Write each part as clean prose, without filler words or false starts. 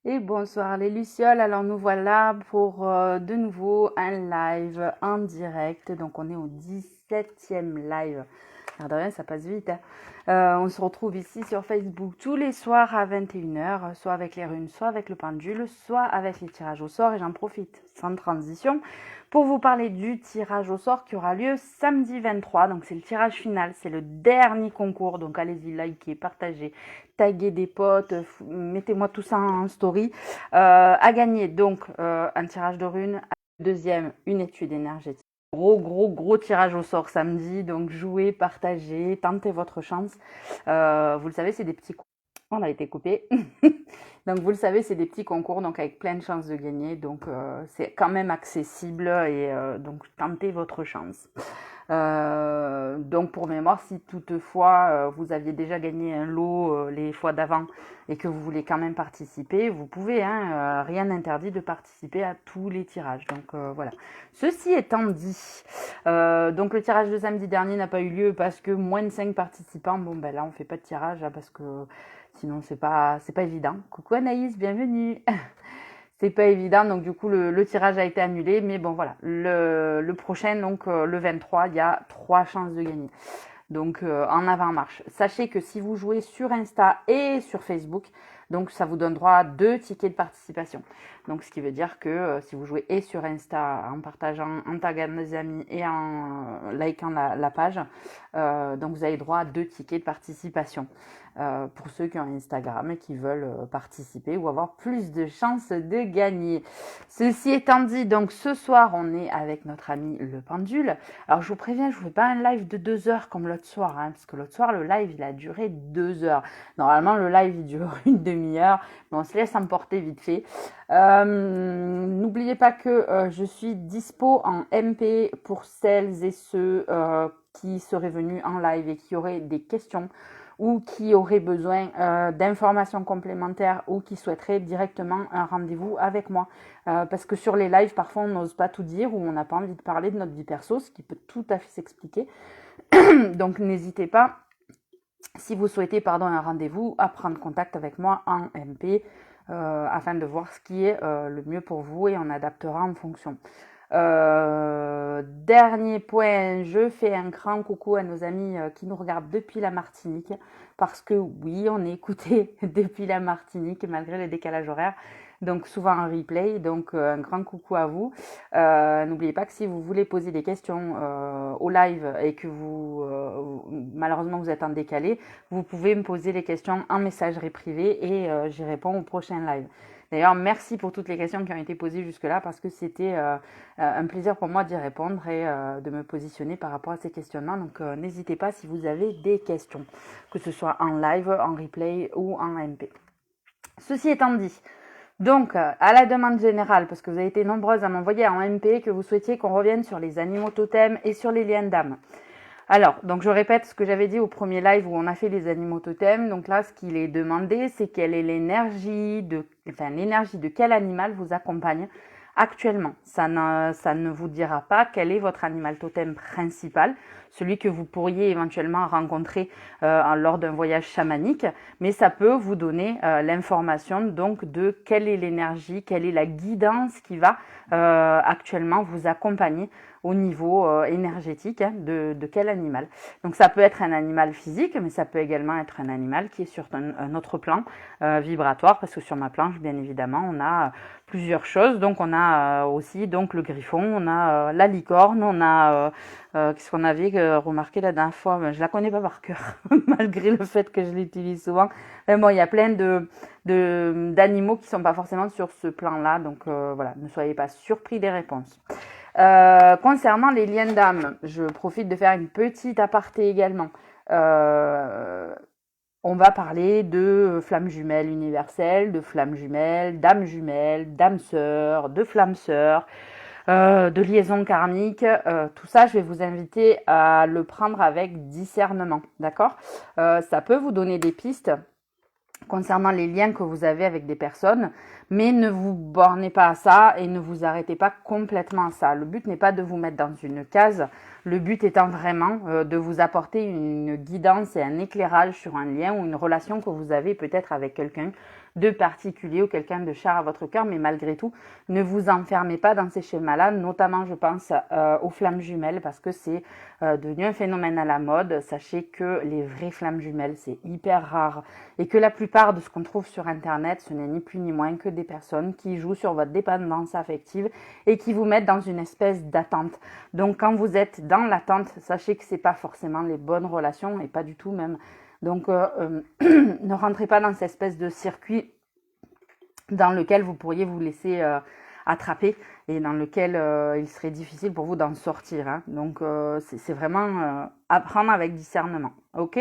Et bonsoir les Lucioles, alors nous voilà pour de nouveau un live en direct, donc on est au 17e live, alors de rien ça passe vite, hein. On se retrouve ici sur Facebook tous les soirs à 21h, soit avec les runes, soit avec le pendule, soit avec les tirages au sort, et j'en profite sans transition pour vous parler du tirage au sort qui aura lieu samedi 23, donc c'est le tirage final, c'est le dernier concours, donc allez-y, likez, partagez, taguez des potes, mettez-moi tout ça en story. À gagner donc un tirage de runes, deuxième une étude énergétique. Gros tirage au sort samedi, donc jouez, partagez, tentez votre chance. Vous le savez, c'est des petits... On a été coupé. Donc vous le savez, c'est des petits concours, donc avec plein de chances de gagner. Donc c'est quand même accessible et donc tentez votre chance. Donc pour mémoire, si toutefois vous aviez déjà gagné un lot les fois d'avant et que vous voulez quand même participer, vous pouvez, hein, rien n'interdit de participer à tous les tirages. Donc voilà. Ceci étant dit, donc le tirage de samedi dernier n'a pas eu lieu parce que moins de 5 participants. Bon ben là on fait pas de tirage hein, parce que sinon c'est pas évident. Coucou Anaïs, bienvenue. C'est pas évident, donc du coup le tirage a été annulé, mais bon voilà, le prochain, donc le 23, il y a 3 chances de gagner. Donc en avant-marche. Sachez que si vous jouez sur Insta et sur Facebook, donc ça vous donne droit à 2 tickets de participation. Donc ce qui veut dire que si vous jouez et sur Insta en partageant, en taguant des amis et en likant la page, donc vous avez droit à 2 tickets de participation. Pour ceux qui ont Instagram et qui veulent participer ou avoir plus de chances de gagner. Ceci étant dit, donc ce soir on est avec notre ami le pendule. Alors je vous préviens, je ne fais pas un live de 2 heures comme l'autre soir, hein, parce que l'autre soir le live il a duré 2 heures. Normalement le live il dure une demi-heure, mais on se laisse emporter vite fait. N'oubliez pas que je suis dispo en MP pour celles et ceux qui seraient venus en live et qui auraient des questions ou qui auraient besoin d'informations complémentaires ou qui souhaiteraient directement un rendez-vous avec moi. Parce que sur les lives, parfois, on n'ose pas tout dire ou on n'a pas envie de parler de notre vie perso, ce qui peut tout à fait s'expliquer. Donc, n'hésitez pas, si vous souhaitez un rendez-vous, à prendre contact avec moi en MP afin de voir ce qui est le mieux pour vous et on adaptera en fonction. Dernier point, je fais un grand coucou à nos amis qui nous regardent depuis la Martinique, parce que oui, on est écouté depuis la Martinique malgré le décalage horaire, donc souvent en replay, donc un grand coucou à vous. N'oubliez pas que si vous voulez poser des questions au live et que malheureusement vous êtes en décalé, vous pouvez me poser les questions en messagerie privée et j'y réponds au prochain live. D'ailleurs, merci pour toutes les questions qui ont été posées jusque-là parce que c'était un plaisir pour moi d'y répondre et de me positionner par rapport à ces questionnements. Donc, n'hésitez pas si vous avez des questions, que ce soit en live, en replay ou en MP. Ceci étant dit, donc, à la demande générale, parce que vous avez été nombreuses à m'envoyer en MP que vous souhaitiez qu'on revienne sur les animaux totems et sur les liens d'âme. Alors, donc je répète ce que j'avais dit au premier live où on a fait les animaux totems. Donc là, ce qu'il est demandé, c'est quelle est l'énergie de quel animal vous accompagne actuellement. Ça ne vous dira pas quel est votre animal totem principal, celui que vous pourriez éventuellement rencontrer lors d'un voyage chamanique, mais ça peut vous donner l'information donc de quelle est l'énergie, quelle est la guidance qui va actuellement vous accompagner au niveau énergétique hein, de quel animal. Donc ça peut être un animal physique, mais ça peut également être un animal qui est sur un autre plan vibratoire, parce que sur ma planche, bien évidemment, on a plusieurs choses. Donc on a aussi donc le griffon, on a la licorne, on a qu'est-ce qu'on avait remarqué la dernière fois, je la connais pas par cœur, malgré le fait que je l'utilise souvent. Mais bon, il y a plein d'animaux qui sont pas forcément sur ce plan-là, donc voilà, ne soyez pas surpris des réponses. Concernant les liens d'âme, je profite de faire une petite aparté également. On va parler de flammes jumelles universelles, de flammes jumelles, d'âmes sœurs, de flammes sœurs, de liaisons karmiques. Tout ça, je vais vous inviter à le prendre avec discernement, d'accord? Ça peut vous donner des pistes concernant les liens que vous avez avec des personnes, mais ne vous bornez pas à ça et ne vous arrêtez pas complètement à ça. Le but n'est pas de vous mettre dans une case, le but étant vraiment de vous apporter une guidance et un éclairage sur un lien ou une relation que vous avez peut-être avec quelqu'un de particulier ou quelqu'un de cher à votre cœur, mais malgré tout, ne vous enfermez pas dans ces schémas-là, notamment je pense aux flammes jumelles parce que c'est devenu un phénomène à la mode. Sachez que les vraies flammes jumelles, c'est hyper rare et que la plupart de ce qu'on trouve sur Internet, ce n'est ni plus ni moins que des personnes qui jouent sur votre dépendance affective et qui vous mettent dans une espèce d'attente. Donc quand vous êtes dans l'attente, sachez que c'est pas forcément les bonnes relations et pas du tout même. Donc ne rentrez pas dans cette espèce de circuit dans lequel vous pourriez vous laisser attraper et dans lequel il serait difficile pour vous d'en sortir. Hein. Donc c'est vraiment apprendre avec discernement. Ok.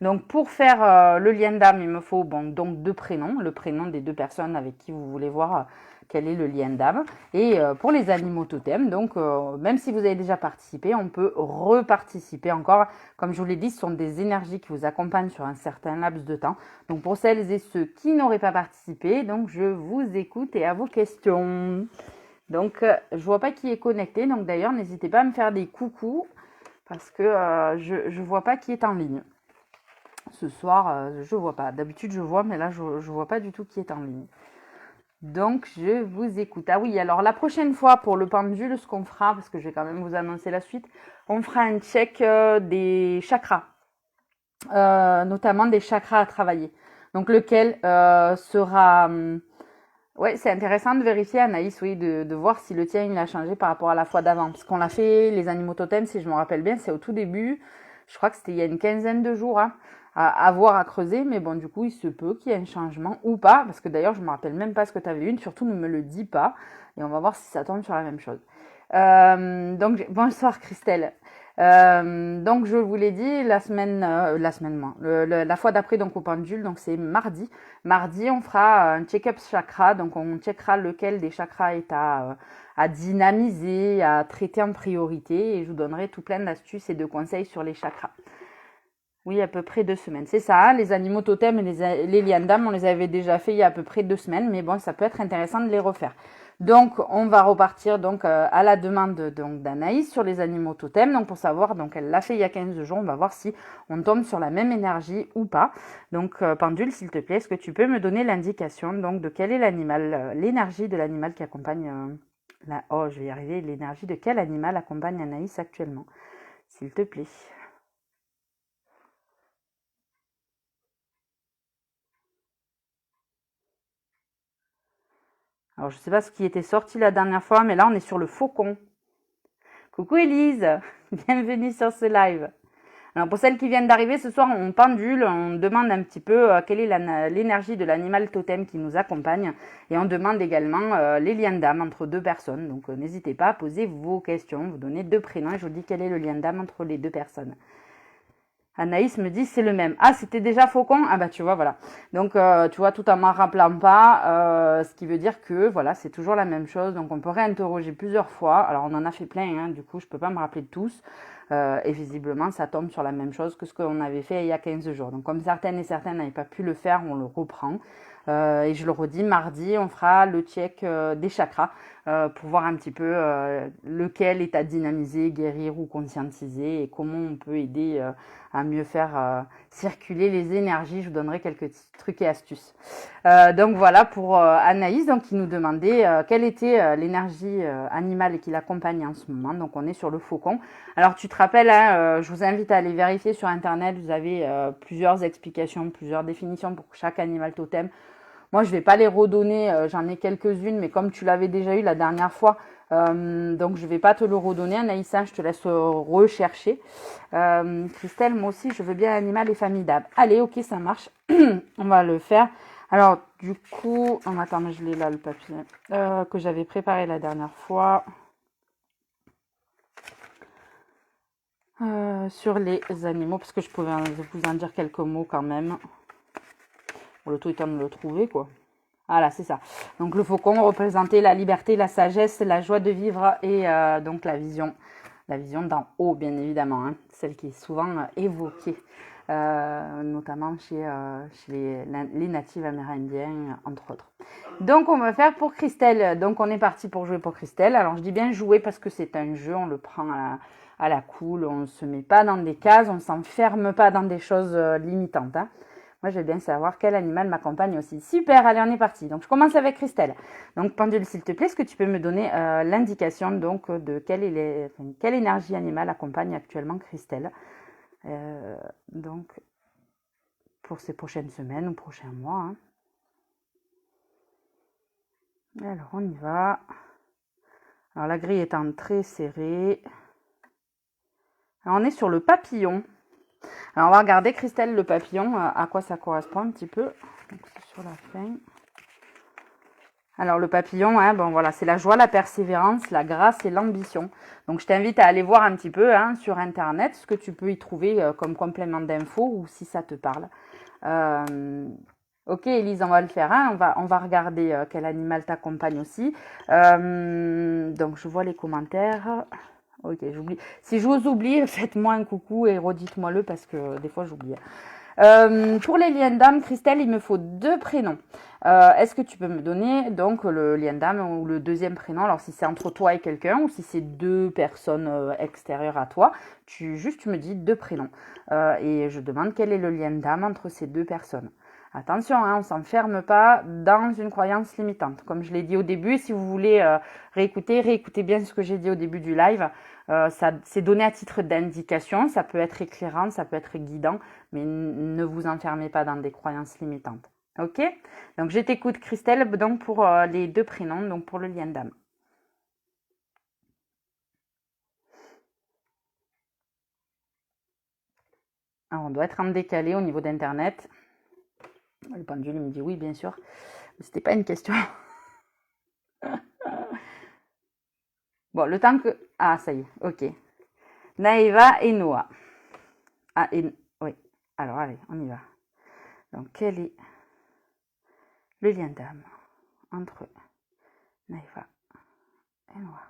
Donc pour faire le lien d'âme, il me faut donc 2 prénoms, le prénom des 2 personnes avec qui vous voulez voir quel est le lien d'âme. Et pour les animaux totems, donc même si vous avez déjà participé, on peut reparticiper encore. Comme je vous l'ai dit, ce sont des énergies qui vous accompagnent sur un certain laps de temps. Donc pour celles et ceux qui n'auraient pas participé, donc je vous écoute et à vos questions. Donc je vois pas qui est connecté, donc d'ailleurs n'hésitez pas à me faire des coucous parce que je vois pas qui est en ligne. Ce soir, je vois pas. D'habitude je vois, mais là je vois pas du tout qui est en ligne. Donc, je vous écoute. Ah oui, alors la prochaine fois pour le pendule, ce qu'on fera, parce que je vais quand même vous annoncer la suite, on fera un check des chakras, notamment des chakras à travailler. Donc, lequel sera... ouais, c'est intéressant de vérifier, Anaïs, oui, de voir si le tien, il a changé par rapport à la fois d'avant. Parce qu'on l'a fait, les animaux totems, si je me rappelle bien, c'est au tout début. Je crois que c'était il y a une quinzaine de jours, hein, à voir, à creuser. Mais bon, du coup, il se peut qu'il y ait un changement ou pas. Parce que d'ailleurs, je me rappelle même pas ce que tu avais une. Surtout, ne me le dis pas. Et on va voir si ça tombe sur la même chose. Donc, bonsoir Christelle. Donc je vous l'ai dit la fois d'après donc au pendule, donc c'est mardi. Mardi on fera un check-up chakra, donc on checkera lequel des chakras est à dynamiser, à traiter en priorité et je vous donnerai tout plein d'astuces et de conseils sur les chakras. Oui, à peu près 2 semaines. C'est ça, hein, les animaux totems et les liens d'âme, on les avait déjà fait il y a à peu près 2 semaines, mais bon, ça peut être intéressant de les refaire. Donc, on va repartir donc à la demande donc d'Anaïs sur les animaux totems. Donc, pour savoir, donc elle l'a fait il y a 15 jours, on va voir si on tombe sur la même énergie ou pas. Donc, pendule, s'il te plaît, est-ce que tu peux me donner l'indication donc de quel est l'animal, l'énergie de l'animal qui accompagne oh, je vais y arriver, l'énergie de quel animal accompagne Anaïs actuellement, s'il te plaît. Alors, je ne sais pas ce qui était sorti la dernière fois, mais là, on est sur le faucon. Coucou Elise, bienvenue sur ce live. Alors, pour celles qui viennent d'arriver, ce soir, on pendule, on demande un petit peu quelle est l'énergie de l'animal totem qui nous accompagne. Et on demande également les liens d'âme entre 2 personnes. Donc, n'hésitez pas à poser vos questions, vous donnez 2 prénoms et je vous dis quel est le lien d'âme entre les 2 personnes. Anaïs me dit c'est le même. Ah, c'était déjà faucon? Ah bah tu vois, voilà. Donc tu vois, tout en m'en rappelant pas, ce qui veut dire que voilà, c'est toujours la même chose. Donc on peut réinterroger plusieurs fois. Alors on en a fait plein, hein, du coup je peux pas me rappeler de tous. Et visiblement ça tombe sur la même chose que ce qu'on avait fait il y a 15 jours. Donc comme certaines et certains n'avaient pas pu le faire, on le reprend. Et je le redis, mardi, on fera le check des chakras pour voir un petit peu lequel est à dynamiser, guérir ou conscientiser et comment on peut aider à mieux faire circuler les énergies. Je vous donnerai quelques trucs et astuces. Donc voilà pour Anaïs donc, qui nous demandait quelle était l'énergie animale qui l'accompagne en ce moment. Donc on est sur le faucon. Alors tu te rappelles, hein, je vous invite à aller vérifier sur Internet. Vous avez plusieurs explications, plusieurs définitions pour chaque animal totem. Moi, je vais pas les redonner, j'en ai quelques-unes, mais comme tu l'avais déjà eu la dernière fois, donc je vais pas te le redonner. Anaïs, je te laisse rechercher. Christelle, moi aussi, je veux bien animal et formidable. Allez, ok, ça marche. On va le faire. Alors, du coup, attends, mais je l'ai là, le papier que j'avais préparé la dernière fois. Sur les animaux, parce que je pouvais vous en dire quelques mots quand même. Le tout étant de le trouver, quoi. Voilà, c'est ça. Donc, le faucon représentait la liberté, la sagesse, la joie de vivre et donc la vision d'en haut, bien évidemment, hein, celle qui est souvent évoquée, notamment chez les natifs amérindiens, entre autres. Donc, on va faire pour Christelle. Donc, on est parti pour jouer pour Christelle. Alors, je dis bien jouer parce que c'est un jeu, on le prend à la cool, on ne se met pas dans des cases, on ne s'enferme pas dans des choses limitantes, hein. Moi, j'aime bien savoir quel animal m'accompagne aussi. Super, allez, on est parti. Donc, je commence avec Christelle. Donc, pendule, s'il te plaît, est-ce que tu peux me donner l'indication donc de quelle énergie animale accompagne actuellement Christelle donc, pour ces prochaines semaines ou prochains mois. Hein. Alors, on y va. Alors, la grille étant très serrée. Alors, on est sur le papillon. Alors, on va regarder, Christelle, le papillon, à quoi ça correspond un petit peu. Donc, c'est sur la fin. Alors, le papillon, hein, bon, voilà, c'est la joie, la persévérance, la grâce et l'ambition. Donc, je t'invite à aller voir un petit peu hein, sur Internet ce que tu peux y trouver comme complément d'infos ou si ça te parle. Ok, Elise, on va le faire. Hein, on va regarder quel animal t'accompagne aussi. Donc, je vois les commentaires. Ok, j'oublie. Si je vous oublie, faites-moi un coucou et redites-moi-le parce que des fois, j'oublie. Pour les liens d'âme, Christelle, il me faut 2 prénoms. Est-ce que tu peux me donner donc le lien d'âme ou le deuxième prénom? Alors si c'est entre toi et quelqu'un ou si c'est 2 personnes extérieures à toi, tu me dis 2 prénoms. Et je demande quel est le lien d'âme entre ces 2 personnes. Attention, hein, on ne s'enferme pas dans une croyance limitante. Comme je l'ai dit au début, si vous voulez réécoutez bien ce que j'ai dit au début du live. C'est donné à titre d'indication, ça peut être éclairant, ça peut être guidant, mais ne vous enfermez pas dans des croyances limitantes. Ok? Donc je t'écoute Christelle donc pour les 2 prénoms, donc pour le lien d'âme. Alors on doit être en décalé au niveau d'internet. Le pendule me dit oui bien sûr. Mais c'était pas une question. Bon, le temps que. Ah ça y est, ok. Naïva et Noah. Ah et oui. Alors allez, on y va. Donc quel est le lien d'âme entre Naïva et Noah?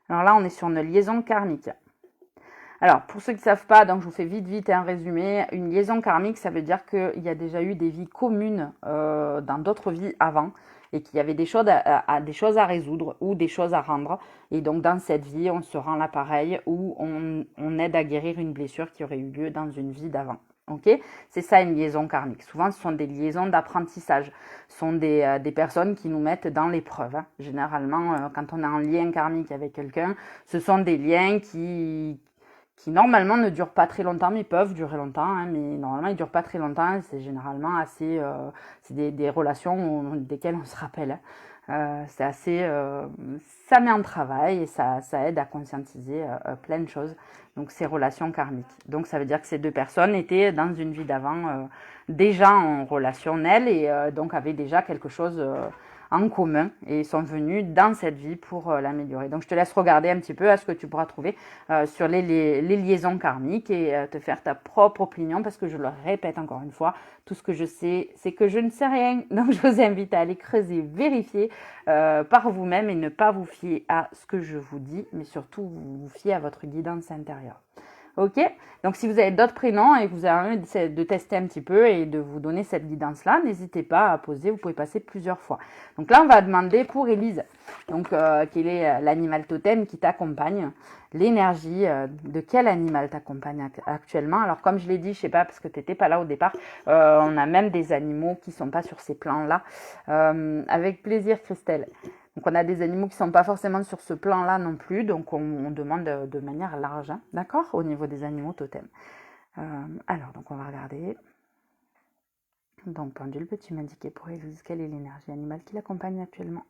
Alors là, on est sur une liaison karmique. Alors, pour ceux qui ne savent pas, donc je vous fais vite un résumé. Une liaison karmique, ça veut dire qu'il y a déjà eu des vies communes dans d'autres vies avant et qu'il y avait des choses des choses à résoudre ou des choses à rendre. Et donc, dans cette vie, on se rend l'appareil ou on aide à guérir une blessure qui aurait eu lieu dans une vie d'avant. Ok, c'est ça une liaison karmique. Souvent, ce sont des liaisons d'apprentissage. Ce sont des personnes qui nous mettent dans l'épreuve. Hein. Généralement, quand on a un lien karmique avec quelqu'un, ce sont des liens qui normalement ne durent pas très longtemps, mais peuvent durer longtemps. Hein, mais normalement, ils ne durent pas très longtemps. C'est généralement assez... c'est des relations desquelles on se rappelle. C'est assez... ça met en travail et ça aide à conscientiser plein de choses. Donc, ces relations karmiques. Donc, ça veut dire que ces 2 personnes étaient dans une vie d'avant déjà en relationnel et donc avaient déjà quelque chose en commun et sont venus dans cette vie pour l'améliorer. Donc je te laisse regarder un petit peu à ce que tu pourras trouver sur les liaisons karmiques et te faire ta propre opinion parce que je le répète encore une fois, tout ce que je sais, c'est que je ne sais rien. Donc je vous invite à aller creuser, vérifier par vous-même et ne pas vous fier à ce que je vous dis, mais surtout vous fier à votre guidance intérieure. Ok, donc si vous avez d'autres prénoms et que vous avez envie de tester un petit peu et de vous donner cette guidance-là, n'hésitez pas à poser, vous pouvez passer plusieurs fois. Donc là, on va demander pour Élise, donc quel est l'animal totem qui t'accompagne, l'énergie de quel animal t'accompagne actuellement. Alors comme je l'ai dit, je sais pas parce que tu n'étais pas là au départ, on a même des animaux qui sont pas sur ces plans-là. Avec plaisir Christelle. Donc on a des animaux qui ne sont pas forcément sur ce plan-là non plus, donc on demande de manière large, hein, d'accord, au niveau des animaux totems. Alors, donc on va regarder. Donc pendule, peux-tu m'indiquer pour Élise quelle est l'énergie animale qui l'accompagne actuellement?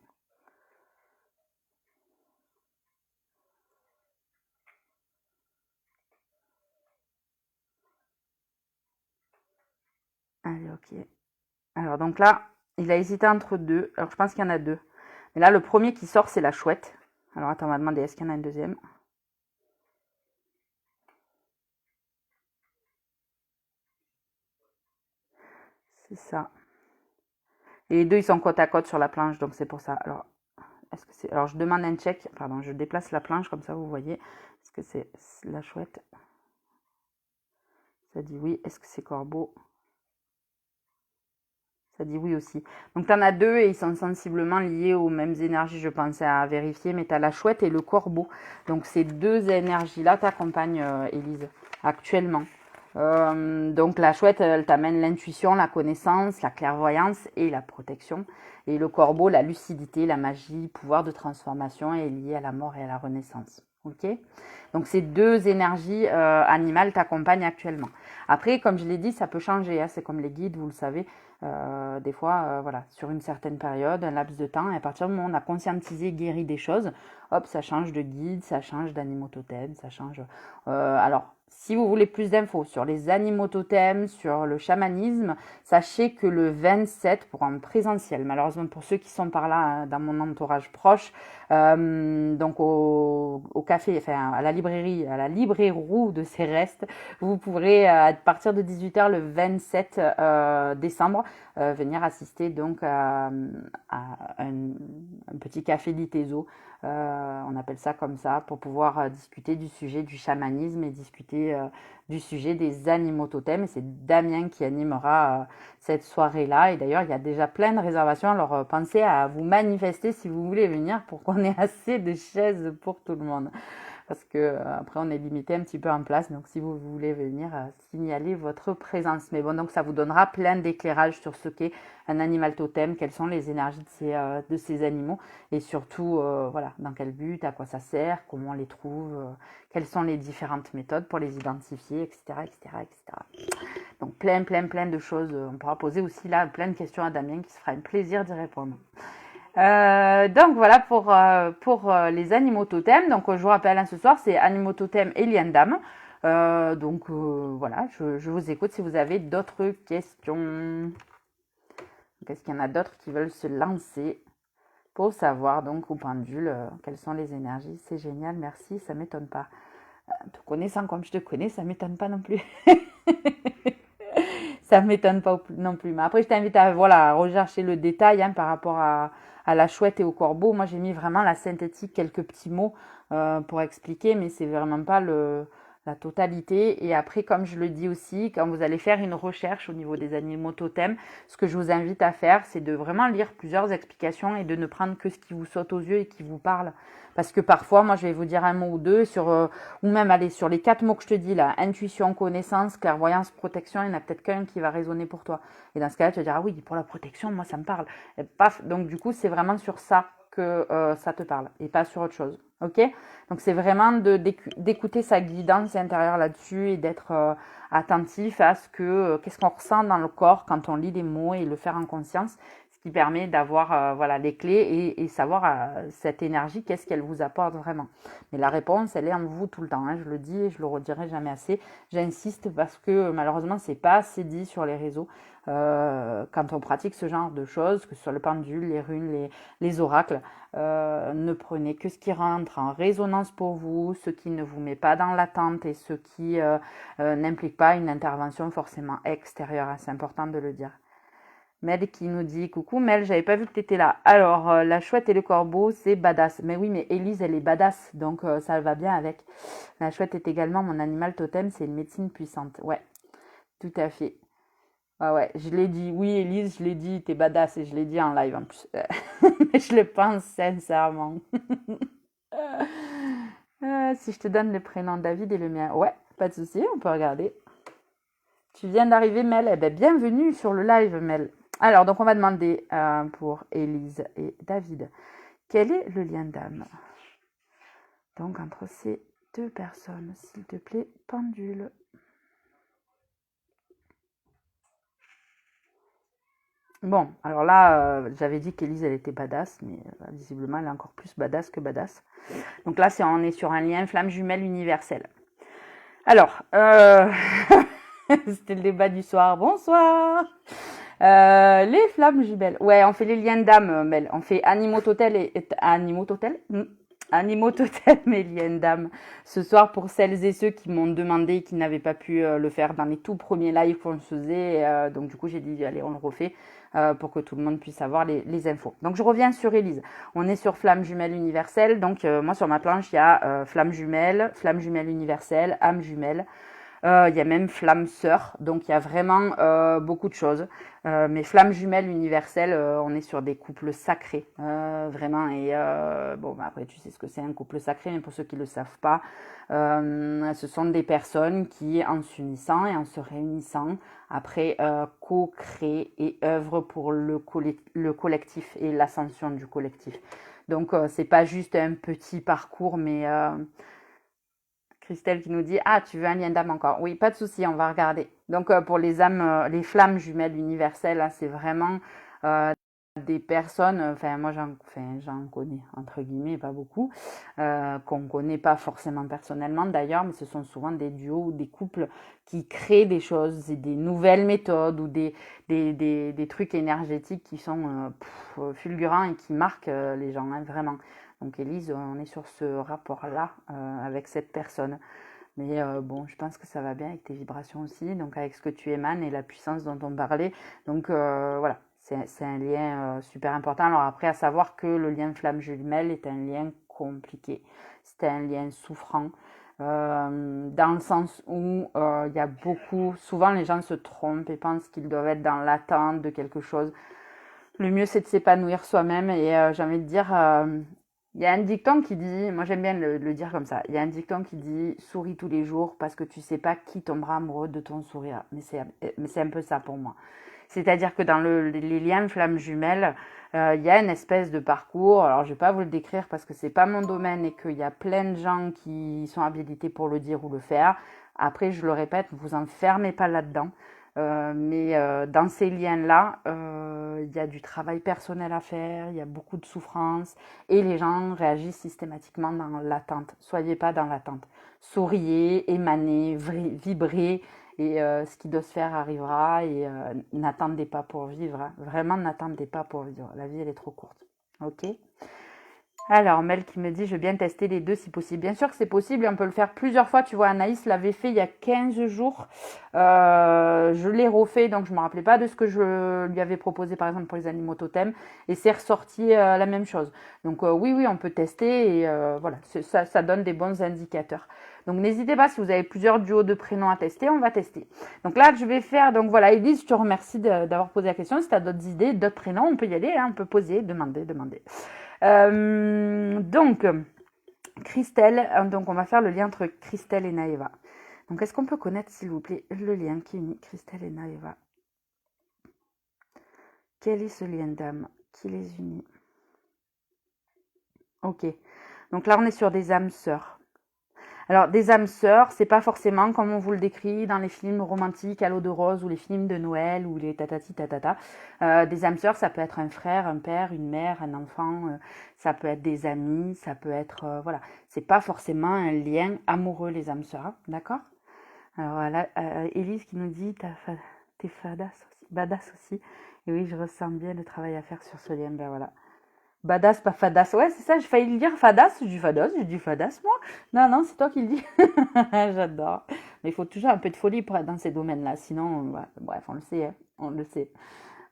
Allez, ok. Alors donc là, il a hésité entre 2. Alors je pense qu'il y en a 2. Mais là, le premier qui sort, c'est la chouette. Alors attends, on va demander, est-ce qu'il y en a un deuxième? C'est ça. Et les 2, ils sont côte à côte sur la planche, donc c'est pour ça. Alors, est-ce que c'est... Alors, je demande un check. Pardon, je déplace la planche, comme ça, vous voyez. Est-ce que c'est la chouette? Ça dit oui. Est-ce que c'est corbeau? Ça dit oui aussi. Donc, tu en as deux et ils sont sensiblement liés aux mêmes énergies, je pensais à vérifier, mais tu as la chouette et le corbeau. Donc, ces deux énergies-là t'accompagnent, Élise, actuellement. Donc, la chouette, elle t'amène l'intuition, la connaissance, la clairvoyance et la protection. Et le corbeau, la lucidité, la magie, pouvoir de transformation est lié à la mort et à la renaissance. Ok? Donc, ces deux énergies animales t'accompagnent actuellement. Après, comme je l'ai dit, ça peut changer. Hein, c'est comme les guides, vous le savez. Des fois, voilà, sur une certaine période, un laps de temps, et à partir du moment où on a conscientisé, guéri des choses, hop, ça change de guide, ça change d'animaux totems, ça change. Alors, si vous voulez plus d'infos sur les animaux totems, sur le chamanisme, sachez que le 27, pour un présentiel, malheureusement pour ceux qui sont par là, hein, dans mon entourage proche, donc au café, enfin à la librairie Roux de Céreste, vous pourrez à partir de 18h le 27 décembre venir assister donc à un petit café d'Itezo. On appelle ça comme ça pour pouvoir discuter du sujet du chamanisme et discuter du sujet des animaux totems. Et c'est Damien qui animera cette soirée-là. Et d'ailleurs, il y a déjà plein de réservations. Alors, pensez à vous manifester si vous voulez venir pour qu'on ait assez de chaises pour tout le monde. Parce que après on est limité un petit peu en place, donc si vous voulez venir, signaler votre présence. Mais bon, donc ça vous donnera plein d'éclairages sur ce qu'est un animal totem, quelles sont les énergies de ces animaux, et surtout, voilà, dans quel but, à quoi ça sert, comment on les trouve, quelles sont les différentes méthodes pour les identifier, etc., etc., etc. Donc plein de choses. On pourra poser aussi là plein de questions à Damien qui se fera un plaisir d'y répondre. Donc voilà pour les animaux totems. Donc je vous rappelle, hein, ce soir c'est animaux totems et liens d'âme. Donc voilà, je vous écoute si vous avez d'autres questions. Est-ce qu'il y en a d'autres qui veulent se lancer pour savoir donc au pendule quelles sont les énergies? C'est génial, merci, ça m'étonne pas. Te connaissant comme je te connais, ça m'étonne pas non plus. Ça m'étonne pas non plus. Mais après, je t'invite à voilà, rechercher le détail hein, par rapport à la chouette et au corbeau. Moi, j'ai mis vraiment la synthétique, quelques petits mots pour expliquer, mais c'est vraiment pas la totalité. Et après, comme je le dis aussi, quand vous allez faire une recherche au niveau des animaux totems, ce que je vous invite à faire, c'est de vraiment lire plusieurs explications et de ne prendre que ce qui vous saute aux yeux et qui vous parle. Parce que parfois, moi, je vais vous dire un mot ou deux sur, ou même aller sur les 4 mots que je te dis là, intuition, connaissance, clairvoyance, protection, il y en a peut-être qu'un qui va résonner pour toi. Et dans ce cas-là, tu vas dire, ah oui, pour la protection, moi, ça me parle. Et paf, donc du coup, c'est vraiment sur ça que ça te parle et pas sur autre chose. Ok? Donc c'est vraiment d'écouter sa guidance intérieure là-dessus et d'être attentif à ce que qu'est-ce qu'on ressent dans le corps quand on lit les mots et le faire en conscience, ce qui permet d'avoir voilà les clés et savoir cette énergie qu'est-ce qu'elle vous apporte vraiment. Mais la réponse elle est en vous tout le temps. Hein, je le dis et je le redirai jamais assez. J'insiste parce que malheureusement c'est pas assez dit sur les réseaux. Quand on pratique ce genre de choses, que ce soit le pendule, les runes, les oracles, ne prenez que ce qui rentre en résonance pour vous, ce qui ne vous met pas dans l'attente et ce qui n'implique pas une intervention forcément extérieure. C'est important de le dire. Mel qui nous dit coucou Mel, j'avais pas vu que tu étais là. Alors la chouette et le corbeau c'est badass. Mais oui, mais Élise elle est badass donc ça va bien avec. La chouette est également mon animal totem, c'est une médecine puissante. Ouais, tout à fait. Ah ouais, je l'ai dit. Oui, Élise, je l'ai dit, t'es badass et je l'ai dit en live en plus. Mais je le pense sincèrement. Si je te donne le prénom David et le mien, ouais, pas de souci, on peut regarder. Tu viens d'arriver, Mel. Eh ben, bienvenue sur le live, Mel. Alors, donc on va demander pour Élise et David, quel est le lien d'âme? Donc entre ces deux personnes, s'il te plaît, pendule. Bon, alors là, j'avais dit qu'Élise, elle était badass, mais visiblement, elle est encore plus badass que badass. Donc là, on est sur un lien flamme jumelle universelle. Alors, c'était le débat du soir. Bonsoir. Les flammes jumelles. Ouais, on fait les liens d'âme, Mel. On fait animaux totem et liens d'âme. Ce soir, pour celles et ceux qui m'ont demandé et qui n'avaient pas pu le faire dans les tout premiers lives qu'on faisait. Donc du coup, j'ai dit, allez, on le refait. Pour que tout le monde puisse avoir les infos. Donc je reviens sur Élise. On est sur flamme jumelle universelle. Donc moi sur ma planche il y a flamme jumelle universelle, âme jumelle. Il y a même flamme sœur, donc il y a vraiment beaucoup de choses. Mais flamme jumelle universelle, on est sur des couples sacrés, vraiment. Et bon, bah, après, tu sais ce que c'est un couple sacré, mais pour ceux qui ne le savent pas, ce sont des personnes qui, en s'unissant et en se réunissant, après, co-créent et œuvrent pour le collectif et l'ascension du collectif. Donc, c'est pas juste un petit parcours, mais Christelle qui nous dit ah, tu veux un lien d'âme encore? Oui, pas de souci, on va regarder. Donc, pour les âmes, les flammes jumelles universelles, là, c'est vraiment euh, des personnes, enfin, moi, j'en connais, entre guillemets, pas beaucoup, qu'on connaît pas forcément personnellement d'ailleurs, mais ce sont souvent des duos ou des couples qui créent des choses, des nouvelles méthodes ou des trucs énergétiques qui sont fulgurants et qui marquent les gens, hein, vraiment. Donc Élise, on est sur ce rapport-là avec cette personne. Mais bon, je pense que ça va bien avec tes vibrations aussi, donc avec ce que tu émanes et la puissance dont on parlait. Donc voilà, c'est un lien super important. Alors après, à savoir que le lien flamme jumelle est un lien compliqué. C'est un lien souffrant. Dans le sens où il y a beaucoup, souvent les gens se trompent et pensent qu'ils doivent être dans l'attente de quelque chose. Le mieux, c'est de s'épanouir soi-même. Et j'ai envie de dire, il y a un dicton qui dit, moi j'aime bien le dire comme ça, il y a un dicton qui dit souris tous les jours parce que tu sais pas qui tombera amoureux de ton sourire. Mais c'est un peu ça pour moi. C'est-à-dire que dans les liens flammes jumelles, il y a une espèce de parcours. Alors je vais pas vous le décrire parce que c'est pas mon domaine et qu'il y a plein de gens qui sont habilités pour le dire ou le faire. Après, je le répète, vous enfermez pas là-dedans. Mais dans ces liens-là, il y a du travail personnel à faire, il y a beaucoup de souffrance et les gens réagissent systématiquement dans l'attente. Soyez pas dans l'attente. Souriez, émanez, vibrez et ce qui doit se faire arrivera et n'attendez pas pour vivre. Hein. Vraiment, n'attendez pas pour vivre. La vie, elle est trop courte. Ok? Alors, Mel qui me dit, je veux bien tester les deux si possible. Bien sûr que c'est possible et on peut le faire plusieurs fois. Tu vois, Anaïs l'avait fait il y a 15 jours. Je l'ai refait, donc je ne me rappelais pas de ce que je lui avais proposé, par exemple, pour les animaux totems. Et c'est ressorti la même chose. Donc oui, oui, on peut tester et voilà, ça donne des bons indicateurs. Donc n'hésitez pas, si vous avez plusieurs duos de prénoms à tester, on va tester. Donc là, je vais faire, donc voilà, Elise, je te remercie d'avoir posé la question. Si tu as d'autres idées, d'autres prénoms, on peut y aller, hein, on peut poser, demander. Donc, Christelle, donc on va faire le lien entre Christelle et Naëva. Donc, est-ce qu'on peut connaître, s'il vous plaît, le lien qui unit Christelle et Naëva? Quel est ce lien d'âme qui les unit? Ok. Donc là, on est sur des âmes sœurs. Alors, des âmes sœurs, c'est pas forcément comme on vous le décrit dans les films romantiques à l'eau de rose ou les films de Noël ou les tatati tatata. Des âmes sœurs, ça peut être un frère, un père, une mère, un enfant, ça peut être des amis, ça peut être voilà. C'est pas forcément un lien amoureux les âmes sœurs, hein, d'accord? Alors voilà, Élise qui nous dit t'es badass aussi. Et oui, je ressens bien le travail à faire sur ce lien. Ben voilà. Badass, pas fadas. Ouais, c'est ça, j'ai failli le dire fadas. J'ai dit fadas, moi. Non, non, c'est toi qui le dis. J'adore. Mais il faut toujours un peu de folie pour être dans ces domaines-là. Sinon, ouais, bref, on le sait, hein, on le sait.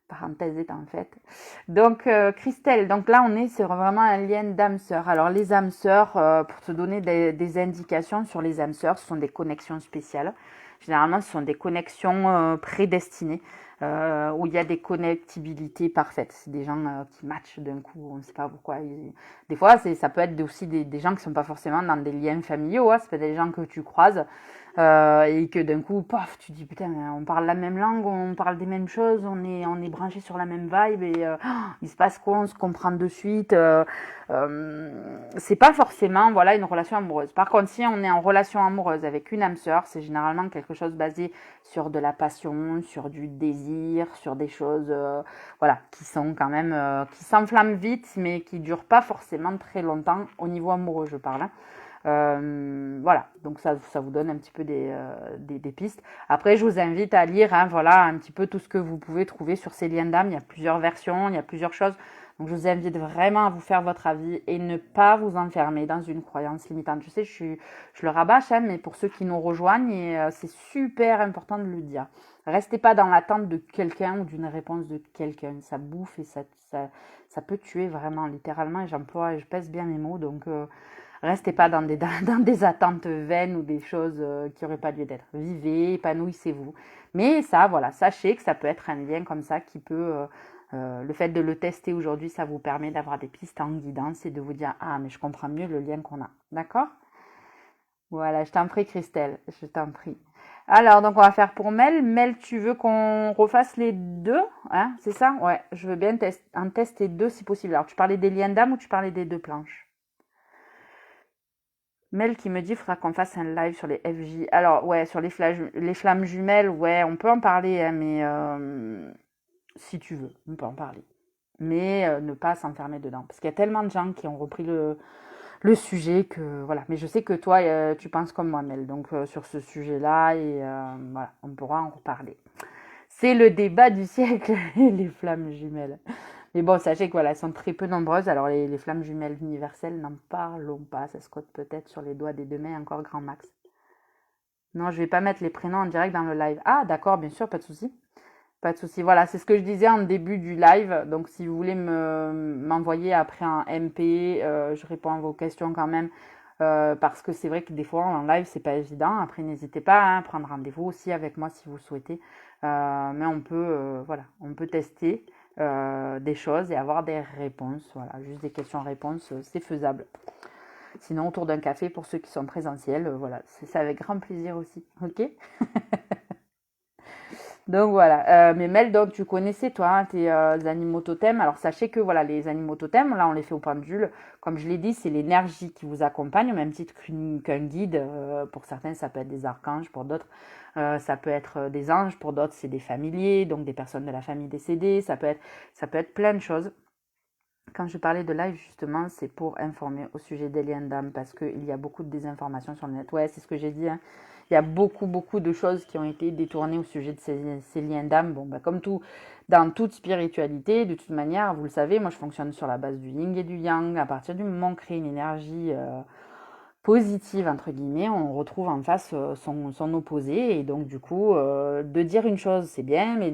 Parenthèse étant faite. Donc, Christelle, donc là, on est sur vraiment un lien d'âme-sœur. Alors, les âmes-sœurs, pour te donner des indications sur les âmes-sœurs, ce sont des connexions spéciales. Généralement, ce sont des connexions prédestinées où il y a des connectibilités parfaites. C'est des gens qui matchent d'un coup, on ne sait pas pourquoi. Des fois, ça peut être aussi des gens qui ne sont pas forcément dans des liens familiaux. Hein. Ça peut être des gens que tu croises et que d'un coup, paf, tu dis putain, on parle la même langue, on parle des mêmes choses, on est branché sur la même vibe et il se passe quoi, on se comprend de suite. C'est pas forcément voilà une relation amoureuse. Par contre, si on est en relation amoureuse avec une âme sœur, c'est généralement quelque chose basé sur de la passion, sur du désir, sur des choses voilà qui sont quand même qui s'enflamment vite, mais qui durent pas forcément très longtemps au niveau amoureux, je parle. Hein. Voilà, donc ça vous donne un petit peu des pistes. Après, je vous invite à lire, hein, voilà, un petit peu tout ce que vous pouvez trouver sur ces liens d'âme. Il y a plusieurs versions, il y a plusieurs choses. Donc, je vous invite vraiment à vous faire votre avis et ne pas vous enfermer dans une croyance limitante. Je sais, je le rabâche, hein, mais pour ceux qui nous rejoignent, c'est super important de le dire. Restez pas dans l'attente de quelqu'un ou d'une réponse de quelqu'un. Ça bouffe et ça peut tuer vraiment, littéralement. Et je pèse bien mes mots, donc Restez pas dans dans des attentes vaines ou des choses qui n'auraient pas lieu d'être. Vivez, épanouissez-vous. Mais ça, voilà, sachez que ça peut être un lien comme ça qui peut... le fait de le tester aujourd'hui, ça vous permet d'avoir des pistes en guidance et de vous dire, ah, mais je comprends mieux le lien qu'on a. D'accord? Voilà, je t'en prie, Christelle, je t'en prie. Alors, donc, on va faire pour Mel. Mel, tu veux qu'on refasse les deux, hein? C'est ça? Ouais, je veux bien en tester deux si possible. Alors, tu parlais des liens d'âme ou tu parlais des deux planches? Mel qui me dit, il faudra qu'on fasse un live sur les FJ. Alors, ouais, sur les flammes jumelles, ouais, on peut en parler, hein, mais si tu veux, on peut en parler. Mais ne pas s'enfermer dedans. Parce qu'il y a tellement de gens qui ont repris le sujet que voilà. Mais je sais que toi, tu penses comme moi, Mel. Donc sur ce sujet-là, et voilà, on pourra en reparler. C'est le débat du siècle, les flammes jumelles. Mais bon, sachez que voilà, elles sont très peu nombreuses. Alors les flammes jumelles universelles, n'en parlons pas. Ça se compte peut-être sur les doigts des deux mains, encore grand max. Non, je vais pas mettre les prénoms en direct dans le live. Ah, d'accord, bien sûr, pas de souci. Pas de souci. Voilà, c'est ce que je disais en début du live. Donc, si vous voulez m'envoyer après un MP, je réponds à vos questions quand même. Parce que c'est vrai que des fois, en live, c'est pas évident. Après, n'hésitez pas à prendre rendez-vous aussi avec moi si vous souhaitez. Mais on peut, voilà, on peut tester des choses et avoir des réponses. Voilà, juste des questions-réponses, c'est faisable. Sinon, autour d'un café, pour ceux qui sont présentiels, voilà, c'est avec grand plaisir aussi. Ok? Donc voilà, mais Mel, donc tu connaissais toi hein, tes animaux totems. Alors sachez que voilà, les animaux totems, là on les fait au pendule. Comme je l'ai dit, c'est l'énergie qui vous accompagne, au même titre qu'un guide. Pour certains, ça peut être des archanges, pour d'autres, ça peut être des anges, pour d'autres, c'est des familiers, donc des personnes de la famille décédée. Ça peut être plein de choses. Quand je parlais de live, justement, c'est pour informer au sujet des liens d'âme parce qu'il y a beaucoup de désinformations sur le net. Ouais, c'est ce que j'ai dit. Hein. Il y a beaucoup de choses qui ont été détournées au sujet de ces liens d'âme. Bon, bah, comme tout, dans toute spiritualité, de toute manière, vous le savez, moi je fonctionne sur la base du yin et du yang. À partir du moment où on crée une énergie positive, entre guillemets, on retrouve en face son opposé. Et donc, du coup, de dire une chose, c'est bien, mais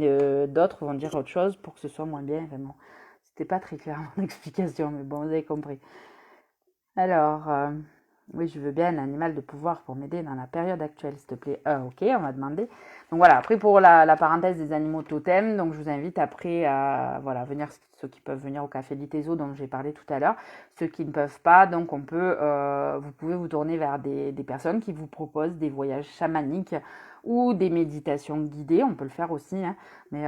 d'autres vont dire autre chose pour que ce soit moins bien, vraiment. C'était pas très clair mon explication, mais bon, vous avez compris. Alors, oui, je veux bien un animal de pouvoir pour m'aider dans la période actuelle, s'il te plaît. Ok, on va demander. Donc voilà, après pour la parenthèse des animaux totems, donc je vous invite après à voilà, venir, ceux qui peuvent venir au Café Litezo dont j'ai parlé tout à l'heure. Ceux qui ne peuvent pas, donc vous pouvez vous tourner vers des personnes qui vous proposent des voyages chamaniques ou des méditations guidées, on peut le faire aussi, hein, mais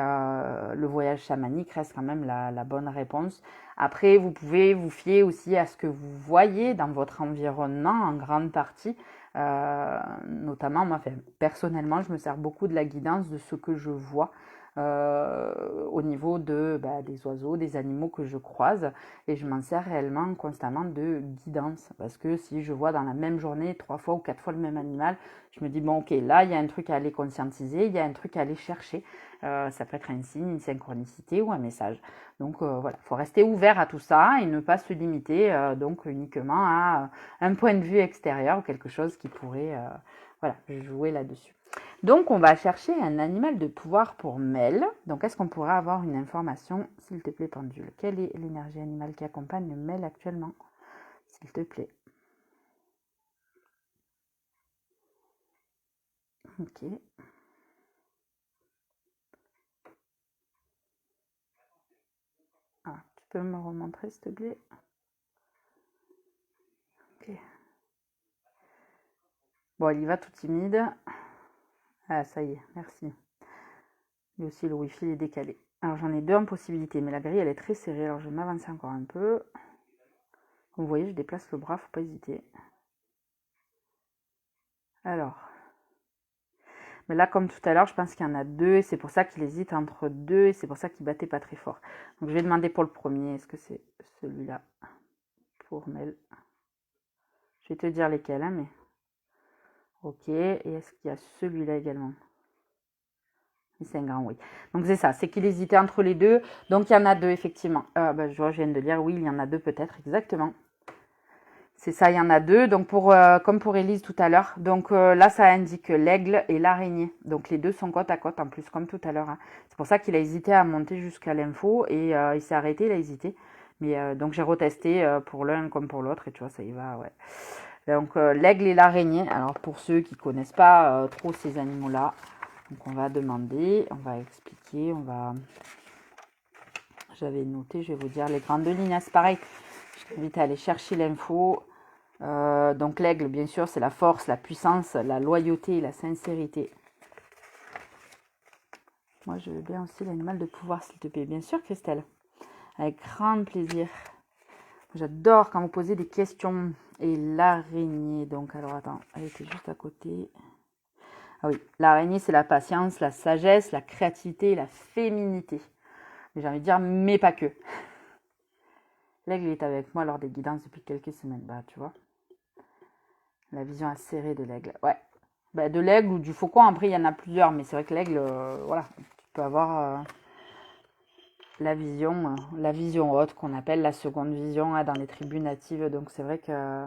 le voyage chamanique reste quand même la bonne réponse. Après, vous pouvez vous fier aussi à ce que vous voyez dans votre environnement en grande partie. Notamment, moi, personnellement, je me sers beaucoup de la guidance de ce que je vois au niveau des oiseaux, des animaux que je croise. Et je m'en sers réellement constamment de guidance. Parce que si je vois dans la même journée 3 fois ou 4 fois le même animal, je me dis, bon, ok, là, il y a un truc à aller conscientiser, il y a un truc à aller chercher. Ça peut être un signe, une synchronicité ou un message. Donc voilà, il faut rester ouvert à tout ça et ne pas se limiter donc uniquement à un point de vue extérieur ou quelque chose qui pourrait voilà, jouer là-dessus. Donc on va chercher un animal de pouvoir pour Mel. Donc est-ce qu'on pourrait avoir une information, s'il te plaît, pendule? Quelle est l'énergie animale qui accompagne Mel actuellement, s'il te plaît? Ok. Ah, tu peux me remontrer, s'il te plaît? Ok. Bon, il y va tout timide. Ah, ça y est, merci. Et aussi, le Wi-Fi est décalé. Alors, j'en ai deux en possibilité, mais la grille, elle est très serrée. Alors, je vais m'avancer encore un peu. Comme vous voyez, je déplace le bras, faut pas hésiter. Alors. Mais là, comme tout à l'heure, je pense qu'il y en a deux, et c'est pour ça qu'il hésite entre deux, et c'est pour ça qu'il battait pas très fort. Donc, je vais demander pour le premier. Est-ce que c'est celui-là? Pour Mel. Je vais te dire lesquels, hein, mais... Ok, et est-ce qu'il y a celui-là également? C'est un grand oui. Donc c'est ça, c'est qu'il hésitait entre les deux. Donc il y en a deux, effectivement. Je viens de lire, oui, il y en a deux peut-être, exactement. C'est ça, il y en a deux. Donc comme pour Élise tout à l'heure. Donc là, ça indique l'aigle et l'araignée. Donc les deux sont côte à côte en plus, comme tout à l'heure. Hein. C'est pour ça qu'il a hésité à monter jusqu'à l'info et il s'est arrêté, il a hésité. Mais donc j'ai retesté pour l'un comme pour l'autre et tu vois, ça y va, ouais. Donc l'aigle et l'araignée. Alors pour ceux qui ne connaissent pas trop ces animaux-là, donc on va demander, on va expliquer, j'avais noté, je vais vous dire les grandes lignes, hein, c'est pareil. Je t'invite à aller chercher l'info. Donc l'aigle, bien sûr, c'est la force, la puissance, la loyauté et la sincérité. Moi, je veux bien aussi l'animal de pouvoir, s'il te plaît. Bien sûr, Christelle. Avec grand plaisir. J'adore quand vous posez des questions. Et l'araignée, donc, alors attends, elle était juste à côté. Ah oui, l'araignée, c'est la patience, la sagesse, la créativité et la féminité. J'ai envie de dire, mais pas que. L'aigle est avec moi lors des guidances depuis quelques semaines. Bah, tu vois. La vision acérée de l'aigle. Ouais. Bah, de l'aigle ou du faucon, après, il y en a plusieurs. Mais c'est vrai que l'aigle, voilà, tu peux avoir la vision haute qu'on appelle la seconde vision dans les tribus natives. Donc, c'est vrai que...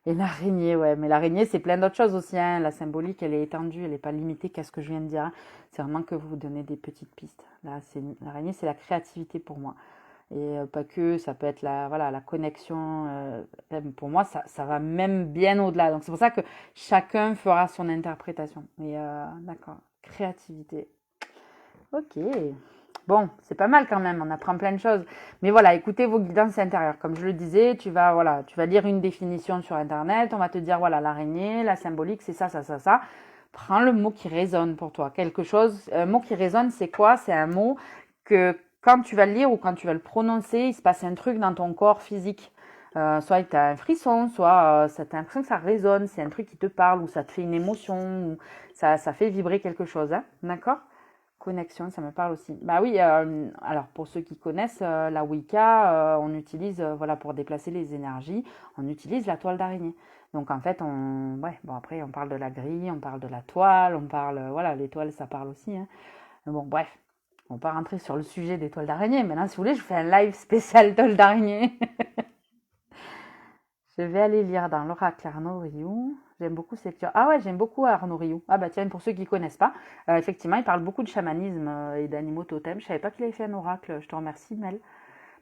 Et l'araignée, ouais. Mais l'araignée, c'est plein d'autres choses aussi. Hein. La symbolique, elle est étendue. Elle n'est pas limitée qu'à ce que je viens de dire. Hein. C'est vraiment que vous donnez des petites pistes. Là, l'araignée, c'est la créativité pour moi. Et pas que, ça peut être la connexion. Pour moi, ça va même bien au-delà. Donc c'est pour ça que chacun fera son interprétation. Mais d'accord, créativité. Ok. Bon, c'est pas mal quand même, on apprend plein de choses. Mais voilà, écoutez vos guidances intérieures. Comme je le disais, tu vas lire une définition sur Internet, on va te dire, voilà, l'araignée, la symbolique, c'est ça, ça, ça, ça. Prends le mot qui résonne pour toi. Quelque chose, un mot qui résonne, c'est quoi? C'est un mot que quand tu vas le lire ou quand tu vas le prononcer, il se passe un truc dans ton corps physique. Soit tu as un frisson, soit tu as l'impression que ça résonne, c'est un truc qui te parle, ou ça te fait une émotion, ou ça fait vibrer quelque chose. Hein, d'accord? Connexion, ça me parle aussi. Bah oui, alors pour ceux qui connaissent la Wicca, on utilise, voilà, pour déplacer les énergies, on utilise la toile d'araignée. Donc en fait, ouais, bon après on parle de la grille, on parle de la toile, on parle, voilà, les toiles ça parle aussi. Hein. Bon bref, on va pas rentrer sur le sujet des toiles d'araignée. Maintenant, si vous voulez, je fais un live spécial toile d'araignée. Je vais aller lire dans l'oracle Arnaud Rioux. J'aime beaucoup cette lecture. Ah ouais, j'aime beaucoup Arnaud Rioux. Ah bah tiens, pour ceux qui ne connaissent pas, effectivement, il parle beaucoup de chamanisme et d'animaux totems. Je savais pas qu'il avait fait un oracle. Je te remercie, Mel.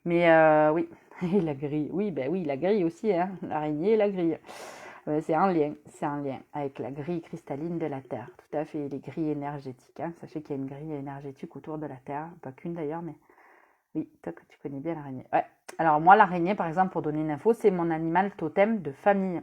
Mais oui, et la grille. Oui, ben oui, la grille aussi, hein. L'araignée et la grille. C'est un lien avec la grille cristalline de la Terre. Tout à fait, les grilles énergétiques. Hein. Sachez qu'il y a une grille énergétique autour de la Terre. Pas qu'une d'ailleurs, mais oui, toi que tu connais bien l'araignée. Ouais. Alors moi, l'araignée, par exemple, pour donner une info, c'est mon animal totem de famille.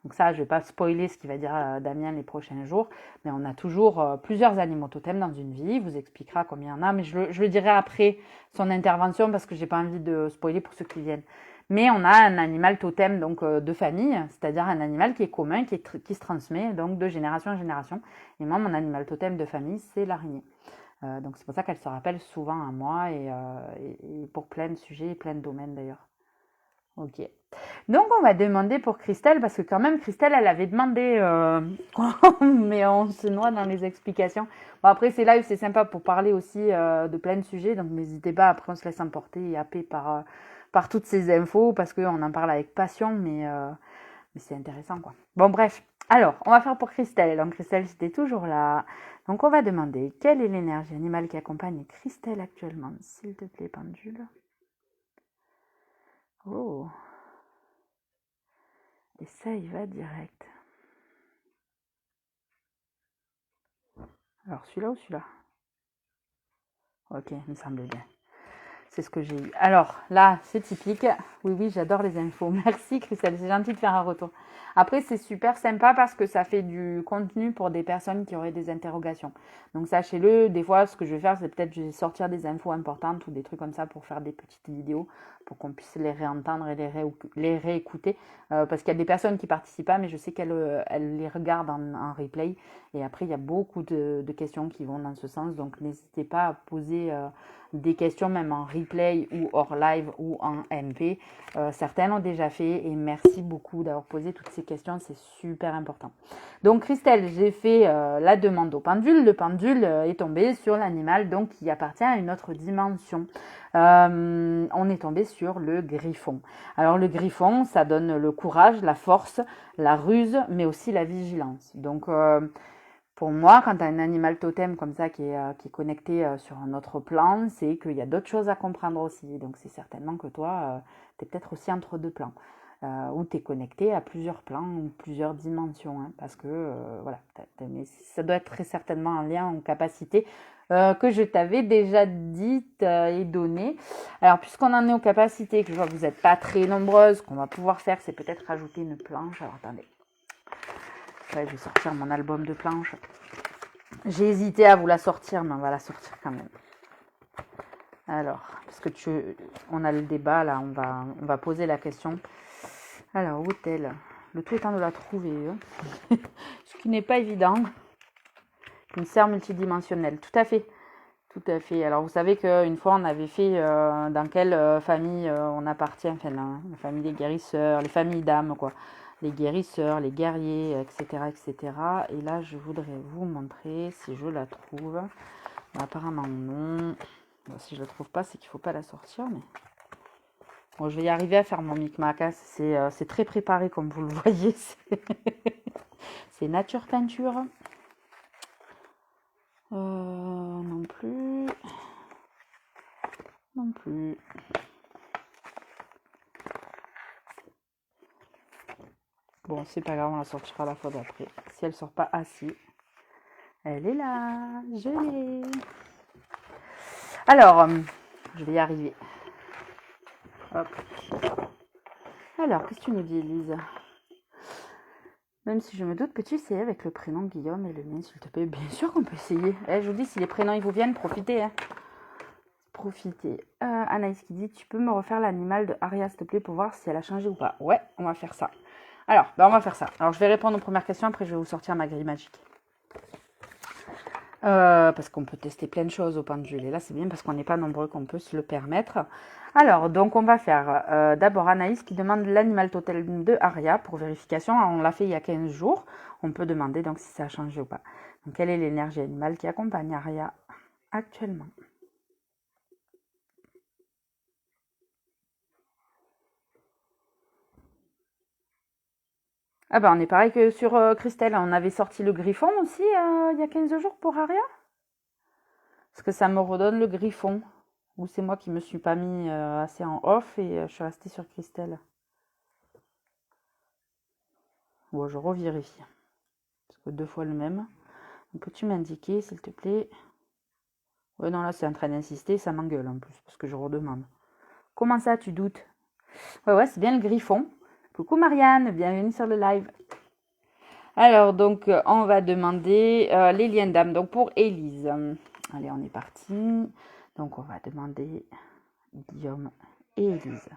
Donc ça, je ne vais pas spoiler ce qu'il va dire Damien les prochains jours, mais on a toujours plusieurs animaux totems dans une vie. Il vous expliquera combien il y en a, mais je le dirai après son intervention parce que j'ai pas envie de spoiler pour ceux qui viennent. Mais on a un animal totem donc de famille, c'est-à-dire un animal qui est commun, qui se transmet donc de génération en génération. Et moi, mon animal totem de famille, c'est l'araignée. Donc c'est pour ça qu'elle se rappelle souvent à moi et pour plein de sujets et plein de domaines d'ailleurs. Ok. Donc on va demander pour Christelle, parce que quand même Christelle elle avait demandé, mais on se noie dans les explications. Bon après c'est live, c'est sympa pour parler aussi de plein de sujets, donc n'hésitez pas, après on se laisse emporter et happer par toutes ces infos, parce qu'on en parle avec passion, mais c'est intéressant quoi. Bon bref, alors on va faire pour Christelle, donc Christelle c'était toujours là. Donc on va demander, quelle est l'énergie animale qui accompagne Christelle actuellement, s'il te plaît pendule. Oh. Et ça, il va direct. Alors, celui-là ou celui-là? Ok, il me semble bien. C'est ce que j'ai eu. Alors, là, c'est typique. Oui, j'adore les infos. Merci, Christelle. C'est gentil de faire un retour. Après, c'est super sympa parce que ça fait du contenu pour des personnes qui auraient des interrogations. Donc, sachez-le, des fois, ce que je vais faire, c'est peut-être je vais sortir des infos importantes ou des trucs comme ça pour faire des petites vidéos pour qu'on puisse les réentendre et les réécouter. Parce qu'il y a des personnes qui participent pas, mais je sais qu'elles les regardent en replay. Et après, il y a beaucoup de questions qui vont dans ce sens. Donc, n'hésitez pas à poser des questions même en replay ou hors live ou en MP. Certains l'ont déjà fait et merci beaucoup d'avoir posé toutes ces questions, c'est super important. Donc Christelle, j'ai fait la demande au pendule. Le pendule est tombé sur l'animal donc qui appartient à une autre dimension. On est tombé sur le griffon. Alors le griffon, ça donne le courage, la force, la ruse, mais aussi la vigilance. Donc Pour moi, quand tu as un animal totem comme ça qui est connecté sur un autre plan, c'est qu'il y a d'autres choses à comprendre aussi. Donc c'est certainement que toi, tu es peut-être aussi entre deux plans. Ou tu es connecté à plusieurs plans ou plusieurs dimensions. Hein, parce que, voilà, mais ça doit être très certainement un lien en capacité que je t'avais déjà dite et donné. Alors, puisqu'on en est aux capacités, que je vois que vous n'êtes pas très nombreuses, qu'on va pouvoir faire, c'est peut-être rajouter une planche. Alors, attendez. Ouais, je vais sortir mon album de planches. J'ai hésité à vous la sortir, mais on va la sortir quand même. Alors, parce que on a le débat là, on va poser la question. Alors, où est-elle? Le tout étant de la trouver, ce qui n'est pas évident. Une serre multidimensionnelle, tout à fait. Tout à fait. Alors, vous savez qu'une fois, on avait fait dans quelle famille on appartient, enfin, la famille des guérisseurs, les familles d'âmes, quoi. Les guérisseurs, les guerriers, etc., etc. Et là, je voudrais vous montrer si je la trouve. Apparemment, non. Bon, si je la trouve pas, c'est qu'il ne faut pas la sortir, mais... Bon, je vais y arriver à faire mon micmac. Hein. C'est très préparé, comme vous le voyez. C'est nature peinture. Non plus. Non plus. Bon, c'est pas grave, on la sortira la fois d'après. Si elle sort pas assis, elle est là. Je l'ai. Alors, je vais y arriver. Hop. Alors, qu'est-ce que tu nous dis, Elise? Même si je me doute, peux-tu essayer avec le prénom Guillaume et le mien, s'il te plaît? Bien sûr qu'on peut essayer. Je vous dis, si les prénoms ils vous viennent, profitez. Hein. Profitez. Anaïs qui dit, tu peux me refaire l'animal de Aria, s'il te plaît, pour voir si elle a changé ou pas. Ouais, on va faire ça. Alors, on va faire ça. Alors, je vais répondre aux premières questions, après je vais vous sortir ma grille magique. Parce qu'on peut tester plein de choses au pendule. Et là, c'est bien parce qu'on n'est pas nombreux qu'on peut se le permettre. Alors, donc, on va faire d'abord Anaïs qui demande l'animal totem de Aria pour vérification. On l'a fait il y a 15 jours. On peut demander donc si ça a changé ou pas. Donc, quelle est l'énergie animale qui accompagne Aria actuellement? Ah ben, on est pareil que sur Christelle. On avait sorti le griffon aussi il y a 15 jours pour Aria. Parce que ça me redonne le griffon. Ou c'est moi qui me suis pas mis assez en off et je suis restée sur Christelle. Bon, je revérifie. Parce que 2 fois le même. Donc, peux-tu m'indiquer, s'il te plaît? Ouais, non, là, c'est en train d'insister. Ça m'engueule en plus. Parce que je redemande. Comment ça, tu doutes? Ouais, c'est bien le griffon. Coucou Marianne, bienvenue sur le live. Alors, donc, on va demander les liens d'âme. Donc, pour Élise. Allez, on est parti. Donc, on va demander Guillaume et Élise.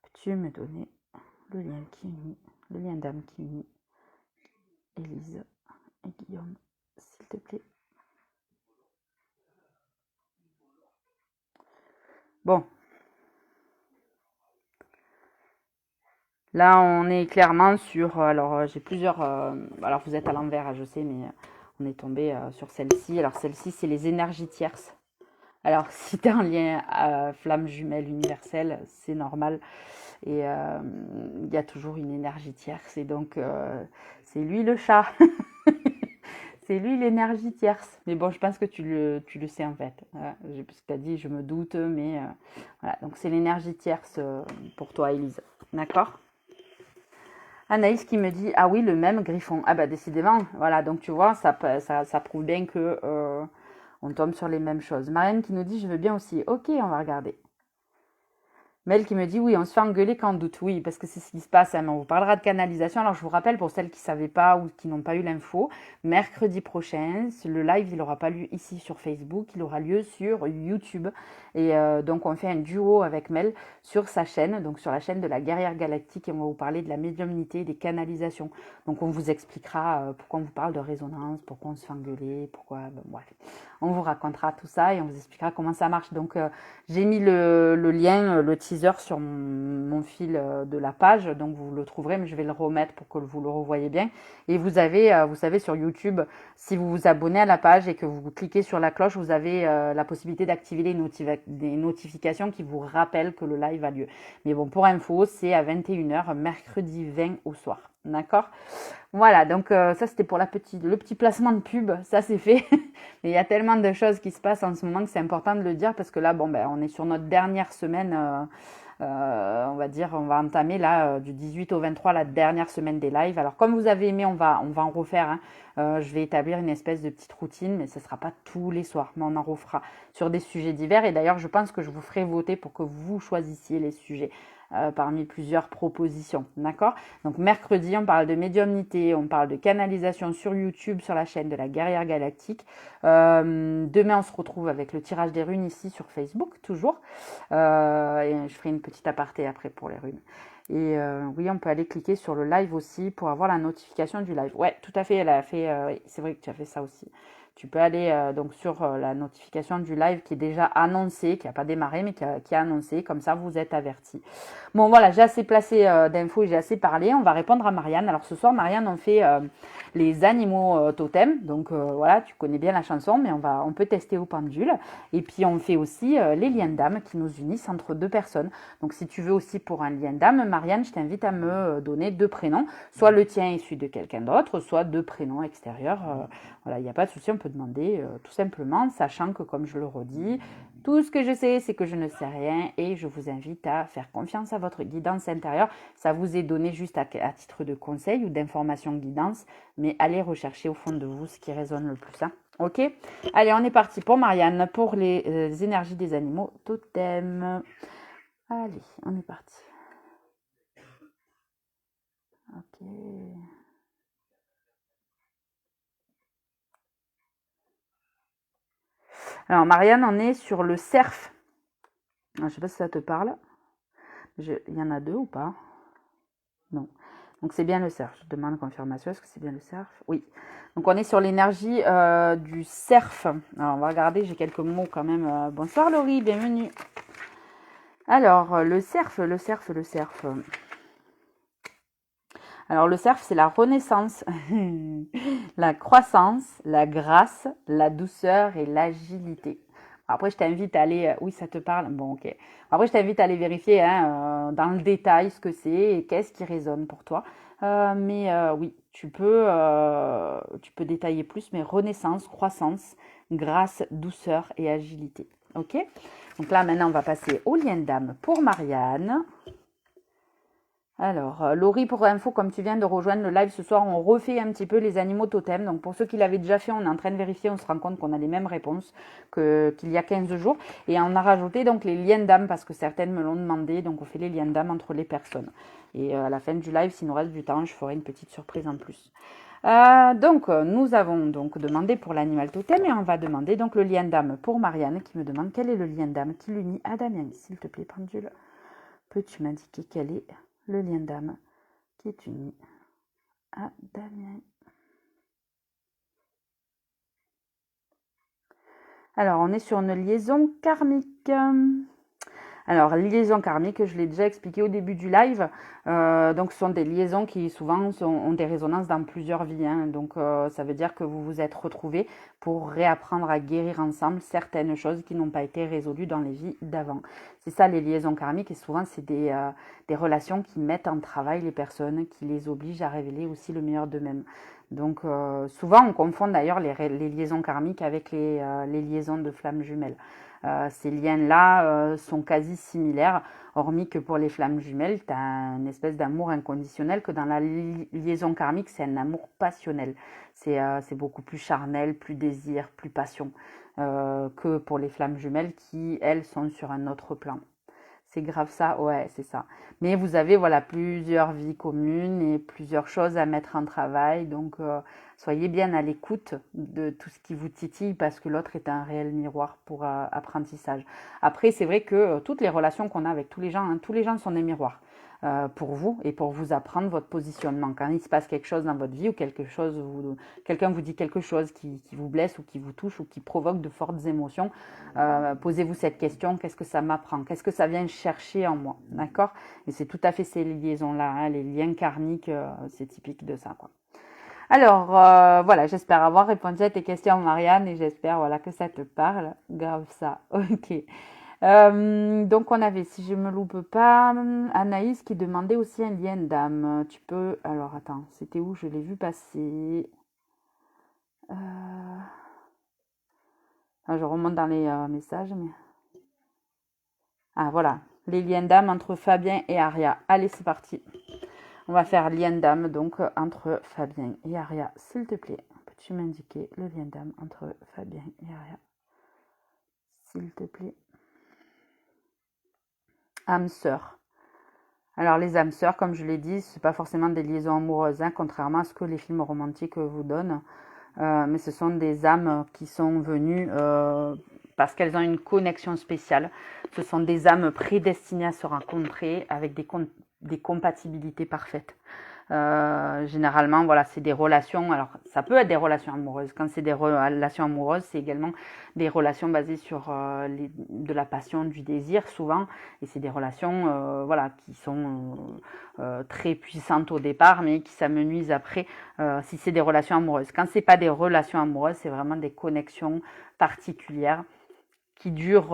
Peux-tu me donner le lien d'âme qui unit Élise et Guillaume, s'il te plaît? Bon. Là, on est clairement sur... Alors, j'ai plusieurs... alors, vous êtes à l'envers, je sais, mais on est tombé sur celle-ci. Alors, celle-ci, c'est les énergies tierces. Alors, si tu as un lien flamme jumelle universelle, c'est normal. Et il y a toujours une énergie tierce. Et donc, c'est lui le chat. C'est lui l'énergie tierce. Mais bon, je pense que tu le sais en fait. Voilà. Parce que tu as dit, je me doute, mais voilà. Donc, c'est l'énergie tierce pour toi, Élise. D'accord? Anaïs qui me dit, ah oui, le même griffon. Ah bah décidément, voilà, donc tu vois, ça prouve bien que on tombe sur les mêmes choses. Marianne qui nous dit, je veux bien aussi. Ok, on va regarder. Mel qui me dit, oui, on se fait engueuler quand on doute. Oui, parce que c'est ce qui se passe. Hein, on vous parlera de canalisation. Alors, je vous rappelle, pour celles qui ne savaient pas ou qui n'ont pas eu l'info, mercredi prochain, le live, il n'aura pas lieu ici sur Facebook. Il aura lieu sur YouTube. Et donc, on fait un duo avec Mel sur sa chaîne, donc sur la chaîne de la Guerrière Galactique. Et on va vous parler de la médiumnité, des canalisations. Donc, on vous expliquera pourquoi on vous parle de résonance, pourquoi on se fait engueuler, pourquoi... Bon, bref, on vous racontera tout ça et on vous expliquera comment ça marche. Donc, j'ai mis le lien, le teaser sur mon fil de la page, donc vous le trouverez, mais je vais le remettre pour que vous le revoyez bien. Et vous avez, vous savez, sur YouTube, si vous vous abonnez à la page et que vous cliquez sur la cloche, vous avez la possibilité d'activer des notifications qui vous rappellent que le live a lieu. Mais bon, pour info, c'est à 21h, mercredi 20 au soir. D'accord? Voilà, donc ça c'était pour le petit placement de pub, ça c'est fait. Mais il y a tellement de choses qui se passent en ce moment que c'est important de le dire parce que là, bon, ben, on est sur notre dernière semaine, on va dire, on va entamer là du 18 au 23 la dernière semaine des lives. Alors comme vous avez aimé, on va en refaire, hein. Je vais établir une espèce de petite routine, mais ce ne sera pas tous les soirs, mais on en refera sur des sujets divers. Et d'ailleurs, je pense que je vous ferai voter pour que vous choisissiez les sujets parmi plusieurs propositions, d'accord? Donc mercredi, on parle de médiumnité, on parle de canalisation sur YouTube, sur la chaîne de la Guerrière Galactique. Demain, on se retrouve avec le tirage des runes ici sur Facebook, toujours. Et je ferai une petite aparté après pour les runes. Et oui, on peut aller cliquer sur le live aussi pour avoir la notification du live. Ouais, tout à fait, elle a fait, oui, c'est vrai que tu as fait ça aussi. Tu peux aller donc sur la notification du live qui est déjà annoncé, qui n'a pas démarré, mais qui a annoncé. Comme ça, vous êtes avertis. Bon, voilà, j'ai assez placé d'infos et j'ai assez parlé. On va répondre à Marianne. Alors, ce soir, Marianne, on fait les animaux totems. Donc, voilà, tu connais bien la chanson, mais on peut tester au pendule. Et puis, on fait aussi les liens d'âme qui nous unissent entre deux personnes. Donc, si tu veux aussi pour un lien d'âme, Marianne, je t'invite à me donner deux prénoms. Soit le tien et celui de quelqu'un d'autre, soit deux prénoms extérieurs. Voilà, il n'y a pas de souci, on peut demander tout simplement, sachant que, comme je le redis, tout ce que je sais, c'est que je ne sais rien et je vous invite à faire confiance à votre guidance intérieure. Ça vous est donné juste à titre de conseil ou d'information guidance, mais allez rechercher au fond de vous ce qui résonne le plus. Hein. Ok? Allez, on est parti pour Marianne, pour les énergies des animaux totems. Allez, on est parti. Ok. Alors, Marianne, on est sur le cerf. Je ne sais pas si ça te parle. Il y en a deux ou pas? Non. Donc, c'est bien le cerf. Je demande confirmation. Est-ce que c'est bien le cerf? Oui. Donc, on est sur l'énergie du cerf. Alors, on va regarder. J'ai quelques mots quand même. Bonsoir, Laurie. Bienvenue. Alors, le cerf, le cerf, le cerf. Alors, le cerf, c'est la renaissance, la croissance, la grâce, la douceur et l'agilité. Après, je t'invite à aller... Oui, ça te parle? Bon, ok. Après, je t'invite à aller vérifier hein, dans le détail ce que c'est et qu'est-ce qui résonne pour toi. Mais oui, tu peux détailler plus, mais renaissance, croissance, grâce, douceur et agilité. Ok? Donc là, maintenant, on va passer au lien d'âme pour Marianne. Alors, Laurie, pour info, comme tu viens de rejoindre le live ce soir, on refait un petit peu les animaux totems. Donc, pour ceux qui l'avaient déjà fait, on est en train de vérifier, on se rend compte qu'on a les mêmes réponses qu'il y a 15 jours. Et on a rajouté donc les liens d'âme parce que certaines me l'ont demandé. Donc, on fait les liens d'âme entre les personnes. Et à la fin du live, s'il nous reste du temps, je ferai une petite surprise en plus. Donc, nous avons donc demandé pour l'animal totem et on va demander donc le lien d'âme pour Marianne qui me demande quel est le lien d'âme qui l'unit à Damien. S'il te plaît, pendule, peux-tu m'indiquer quel est le lien d'âme qui est uni à Damien. Alors, on est sur une liaison karmique. Alors, liaison karmique, je l'ai déjà expliqué au début du live. Donc, ce sont des liaisons qui souvent ont des résonances dans plusieurs vies. Hein. Donc, ça veut dire que vous vous êtes retrouvés pour réapprendre à guérir ensemble certaines choses qui n'ont pas été résolues dans les vies d'avant. C'est ça les liaisons karmiques et souvent, c'est des relations qui mettent en travail les personnes, qui les obligent à révéler aussi le meilleur d'eux-mêmes. Donc, souvent, on confond d'ailleurs les liaisons karmiques avec les liaisons de flammes jumelles. Ces liens-là sont quasi similaires, hormis que pour les flammes jumelles, tu as une espèce d'amour inconditionnel, que dans la liaison karmique, c'est un amour passionnel. C'est beaucoup plus charnel, plus désir, plus passion que pour les flammes jumelles qui, elles, sont sur un autre plan. C'est grave ça, ouais, c'est ça. Mais vous avez voilà plusieurs vies communes et plusieurs choses à mettre en travail. Donc, soyez bien à l'écoute de tout ce qui vous titille parce que l'autre est un réel miroir pour apprentissage. Après, c'est vrai que toutes les relations qu'on a avec tous les gens sont des miroirs. Pour vous et pour vous apprendre votre positionnement. Quand il se passe quelque chose dans votre vie ou quelqu'un vous dit quelque chose qui vous blesse ou qui vous touche ou qui provoque de fortes émotions, posez-vous cette question, qu'est-ce que ça m'apprend? Qu'est-ce que ça vient chercher en moi? D'accord? Et c'est tout à fait ces liaisons-là, hein, les liens karmiques, c'est typique de ça, quoi. Alors, voilà, j'espère avoir répondu à tes questions, Marianne, et j'espère voilà, que ça te parle. Grave ça, ok. Donc, on avait, si je me loupe pas, Anaïs qui demandait aussi un lien d'âme. Tu peux... Alors, attends, c'était où? Je l'ai vu passer. Je remonte dans les messages. Mais... Ah, voilà. Les liens d'âme entre Fabien et Aria. Allez, c'est parti. On va faire lien d'âme, donc, entre Fabien et Aria. S'il te plaît, peux-tu m'indiquer le lien d'âme entre Fabien et Aria? S'il te plaît. Âme sœur. Alors, les âmes sœurs, comme je l'ai dit, ce pas forcément des liaisons amoureuses, hein, contrairement à ce que les films romantiques vous donnent. Mais ce sont des âmes qui sont venues parce qu'elles ont une connexion spéciale. Ce sont des âmes prédestinées à se rencontrer avec des compatibilités parfaites. Généralement, voilà, c'est des relations. Alors, ça peut être des relations amoureuses. Quand c'est des relations amoureuses, c'est également des relations basées sur de la passion, du désir, souvent. Et c'est des relations, voilà, qui sont très puissantes au départ, mais qui s'amenuisent après. Si c'est des relations amoureuses. Quand c'est pas des relations amoureuses, c'est vraiment des connexions particulières qui durent.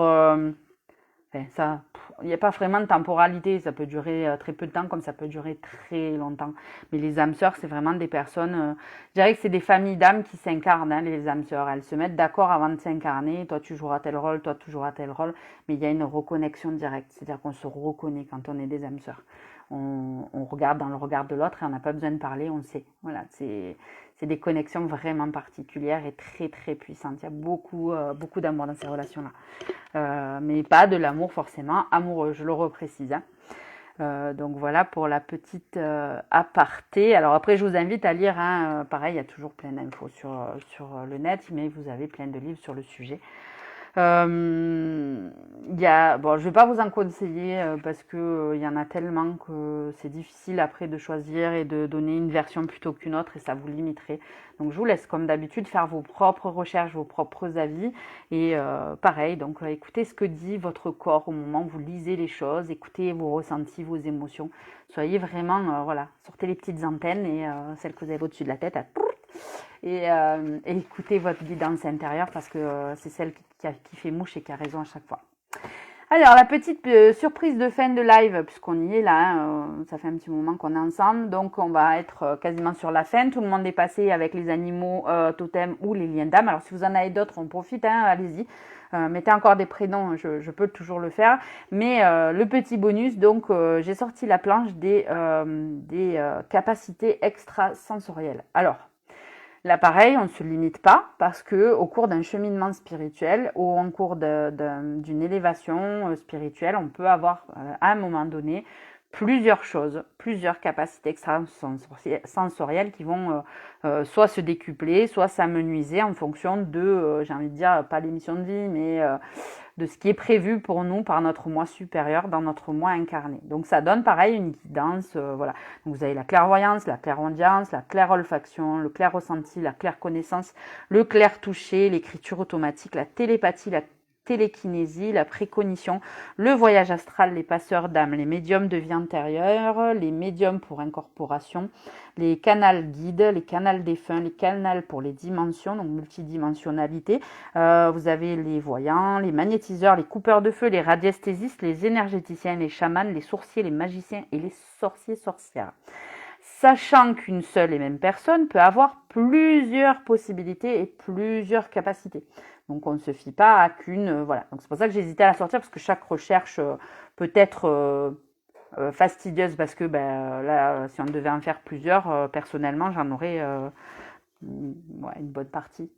Ça, il n'y a pas vraiment de temporalité, ça peut durer très peu de temps comme ça peut durer très longtemps. Mais les âmes sœurs, c'est vraiment des personnes, je dirais que c'est des familles d'âmes qui s'incarnent, hein, les âmes sœurs. Elles se mettent d'accord avant de s'incarner, toi tu joueras tel rôle, toi tu joueras tel rôle, mais il y a une reconnexion directe, c'est-à-dire qu'on se reconnaît quand on est des âmes sœurs. On regarde dans le regard de l'autre et on n'a pas besoin de parler, on le sait. Voilà, c'est des connexions vraiment particulières et très très puissantes. Il y a beaucoup d'amour dans ces relations-là. Mais pas de l'amour forcément amoureux, je le reprécise. Hein. Donc voilà pour la petite aparté. Alors après, je vous invite à lire, hein, pareil, il y a toujours plein d'infos sur le net, mais vous avez plein de livres sur le sujet. Bon, je vais pas vous en conseiller parce que il y en a tellement que c'est difficile après de choisir et de donner une version plutôt qu'une autre et ça vous limiterait. Donc je vous laisse comme d'habitude faire vos propres recherches, vos propres avis et pareil, donc écoutez ce que dit votre corps au moment où vous lisez les choses, écoutez vos ressentis, vos émotions. Soyez vraiment, voilà, sortez les petites antennes et celles que vous avez au-dessus de la tête et écoutez votre guidance intérieure parce que c'est celle qui fait mouche et qui a raison à chaque fois. Alors, la petite surprise de fin de live, puisqu'on y est là, hein, ça fait un petit moment qu'on est ensemble, donc on va être quasiment sur la fin. Tout le monde est passé avec les animaux totems ou les liens d'âme. Alors, si vous en avez d'autres, on profite, hein, allez-y. Mettez encore des prénoms, je peux toujours le faire. Mais le petit bonus, donc j'ai sorti la planche des capacités extrasensorielles. Alors, là, pareil, on ne se limite pas parce que au cours d'un cheminement spirituel ou en cours d'une élévation spirituelle, on peut avoir à un moment donné plusieurs choses, plusieurs capacités extrasensorielles qui vont soit se décupler, soit s'amenuiser en fonction de, j'ai envie de dire, pas l'émission de vie, mais de ce qui est prévu pour nous par notre moi supérieur dans notre moi incarné. Donc ça donne pareil une guidance, voilà. Donc vous avez la clairvoyance, la clairaudience, la clairolfaction, le clair ressenti, la claire connaissance, le clair toucher, l'écriture automatique, la télépathie, la télékinésie, la précognition, le voyage astral, les passeurs d'âme, les médiums de vie antérieure, les médiums pour incorporation, les canals guides, les canals défunts, les canals pour les dimensions, donc multidimensionnalité. Vous avez les voyants, les magnétiseurs, les coupeurs de feu, les radiesthésistes, les énergéticiens, les chamans, les sourciers, les magiciens et les sorciers-sorcières. Sachant qu'une seule et même personne peut avoir plusieurs possibilités et plusieurs capacités. Donc on ne se fie pas à qu'une, voilà. Donc c'est pour ça que j'hésitais à la sortir parce que chaque recherche peut être fastidieuse parce que là, si on devait en faire plusieurs, personnellement, j'en aurais une bonne partie.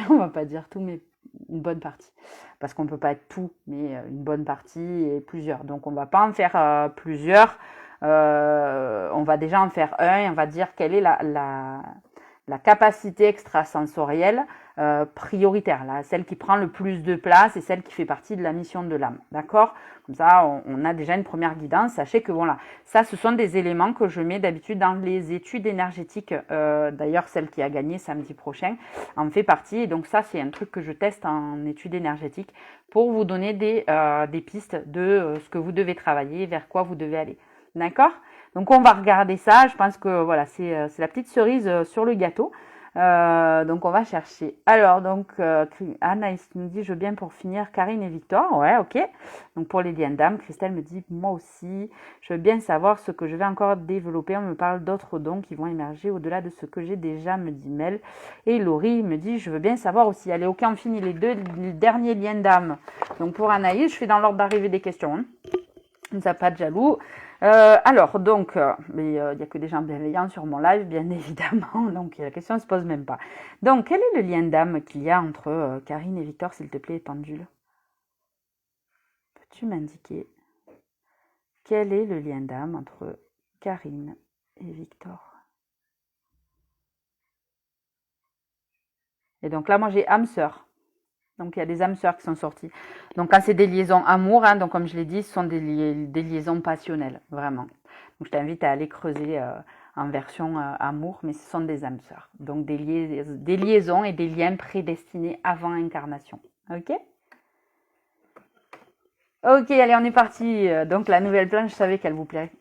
On va pas dire tout, mais une bonne partie. Parce qu'on ne peut pas être tout, mais une bonne partie et plusieurs. Donc on ne va pas en faire plusieurs. On va déjà en faire un et on va dire quelle est la capacité extrasensorielle prioritaire, là, celle qui prend le plus de place et celle qui fait partie de la mission de l'âme. D'accord? Comme ça, on a déjà une première guidance. Sachez que voilà, ça, ce sont des éléments que je mets d'habitude dans les études énergétiques. D'ailleurs, celle qui a gagné samedi prochain en fait partie. Et donc ça, c'est un truc que je teste en études énergétiques pour vous donner des pistes de ce que vous devez travailler, vers quoi vous devez aller. D'accord? Donc on va regarder ça. Je pense que voilà, c'est la petite cerise sur le gâteau. Donc on va chercher. Alors donc Anaïs nous dit je veux bien pour finir Karine et Victor. Ouais, ok. Donc pour les liens d'âme, Christelle me dit moi aussi. Je veux bien savoir ce que je vais encore développer. On me parle d'autres dons qui vont émerger au-delà de ce que j'ai déjà, me dit Mel. Et Laurie me dit je veux bien savoir aussi. Allez, ok, on finit les deux derniers liens d'âme. Donc pour Anaïs, je fais dans l'ordre d'arrivée des questions. Hein. Comme ça, pas de jaloux. Alors, donc, mais il n'y a que des gens bienveillants sur mon live, bien évidemment, donc la question ne se pose même pas. Donc, quel est le lien d'âme qu'il y a entre Karine et Victor, s'il te plaît, Pendule? Peux-tu m'indiquer quel est le lien d'âme entre Karine et Victor? Et donc là, moi, j'ai âme sœur. Donc, il y a des âmes sœurs qui sont sorties. Donc, quand c'est des liaisons amour, hein, donc comme je l'ai dit, ce sont des liaisons passionnelles, vraiment. Donc, je t'invite à aller creuser en version amour, mais ce sont des âmes sœurs. Donc, des liaisons et des liens prédestinés avant incarnation. Ok? Ok, allez, on est parti. Donc, la nouvelle planche, je savais qu'elle vous plairait.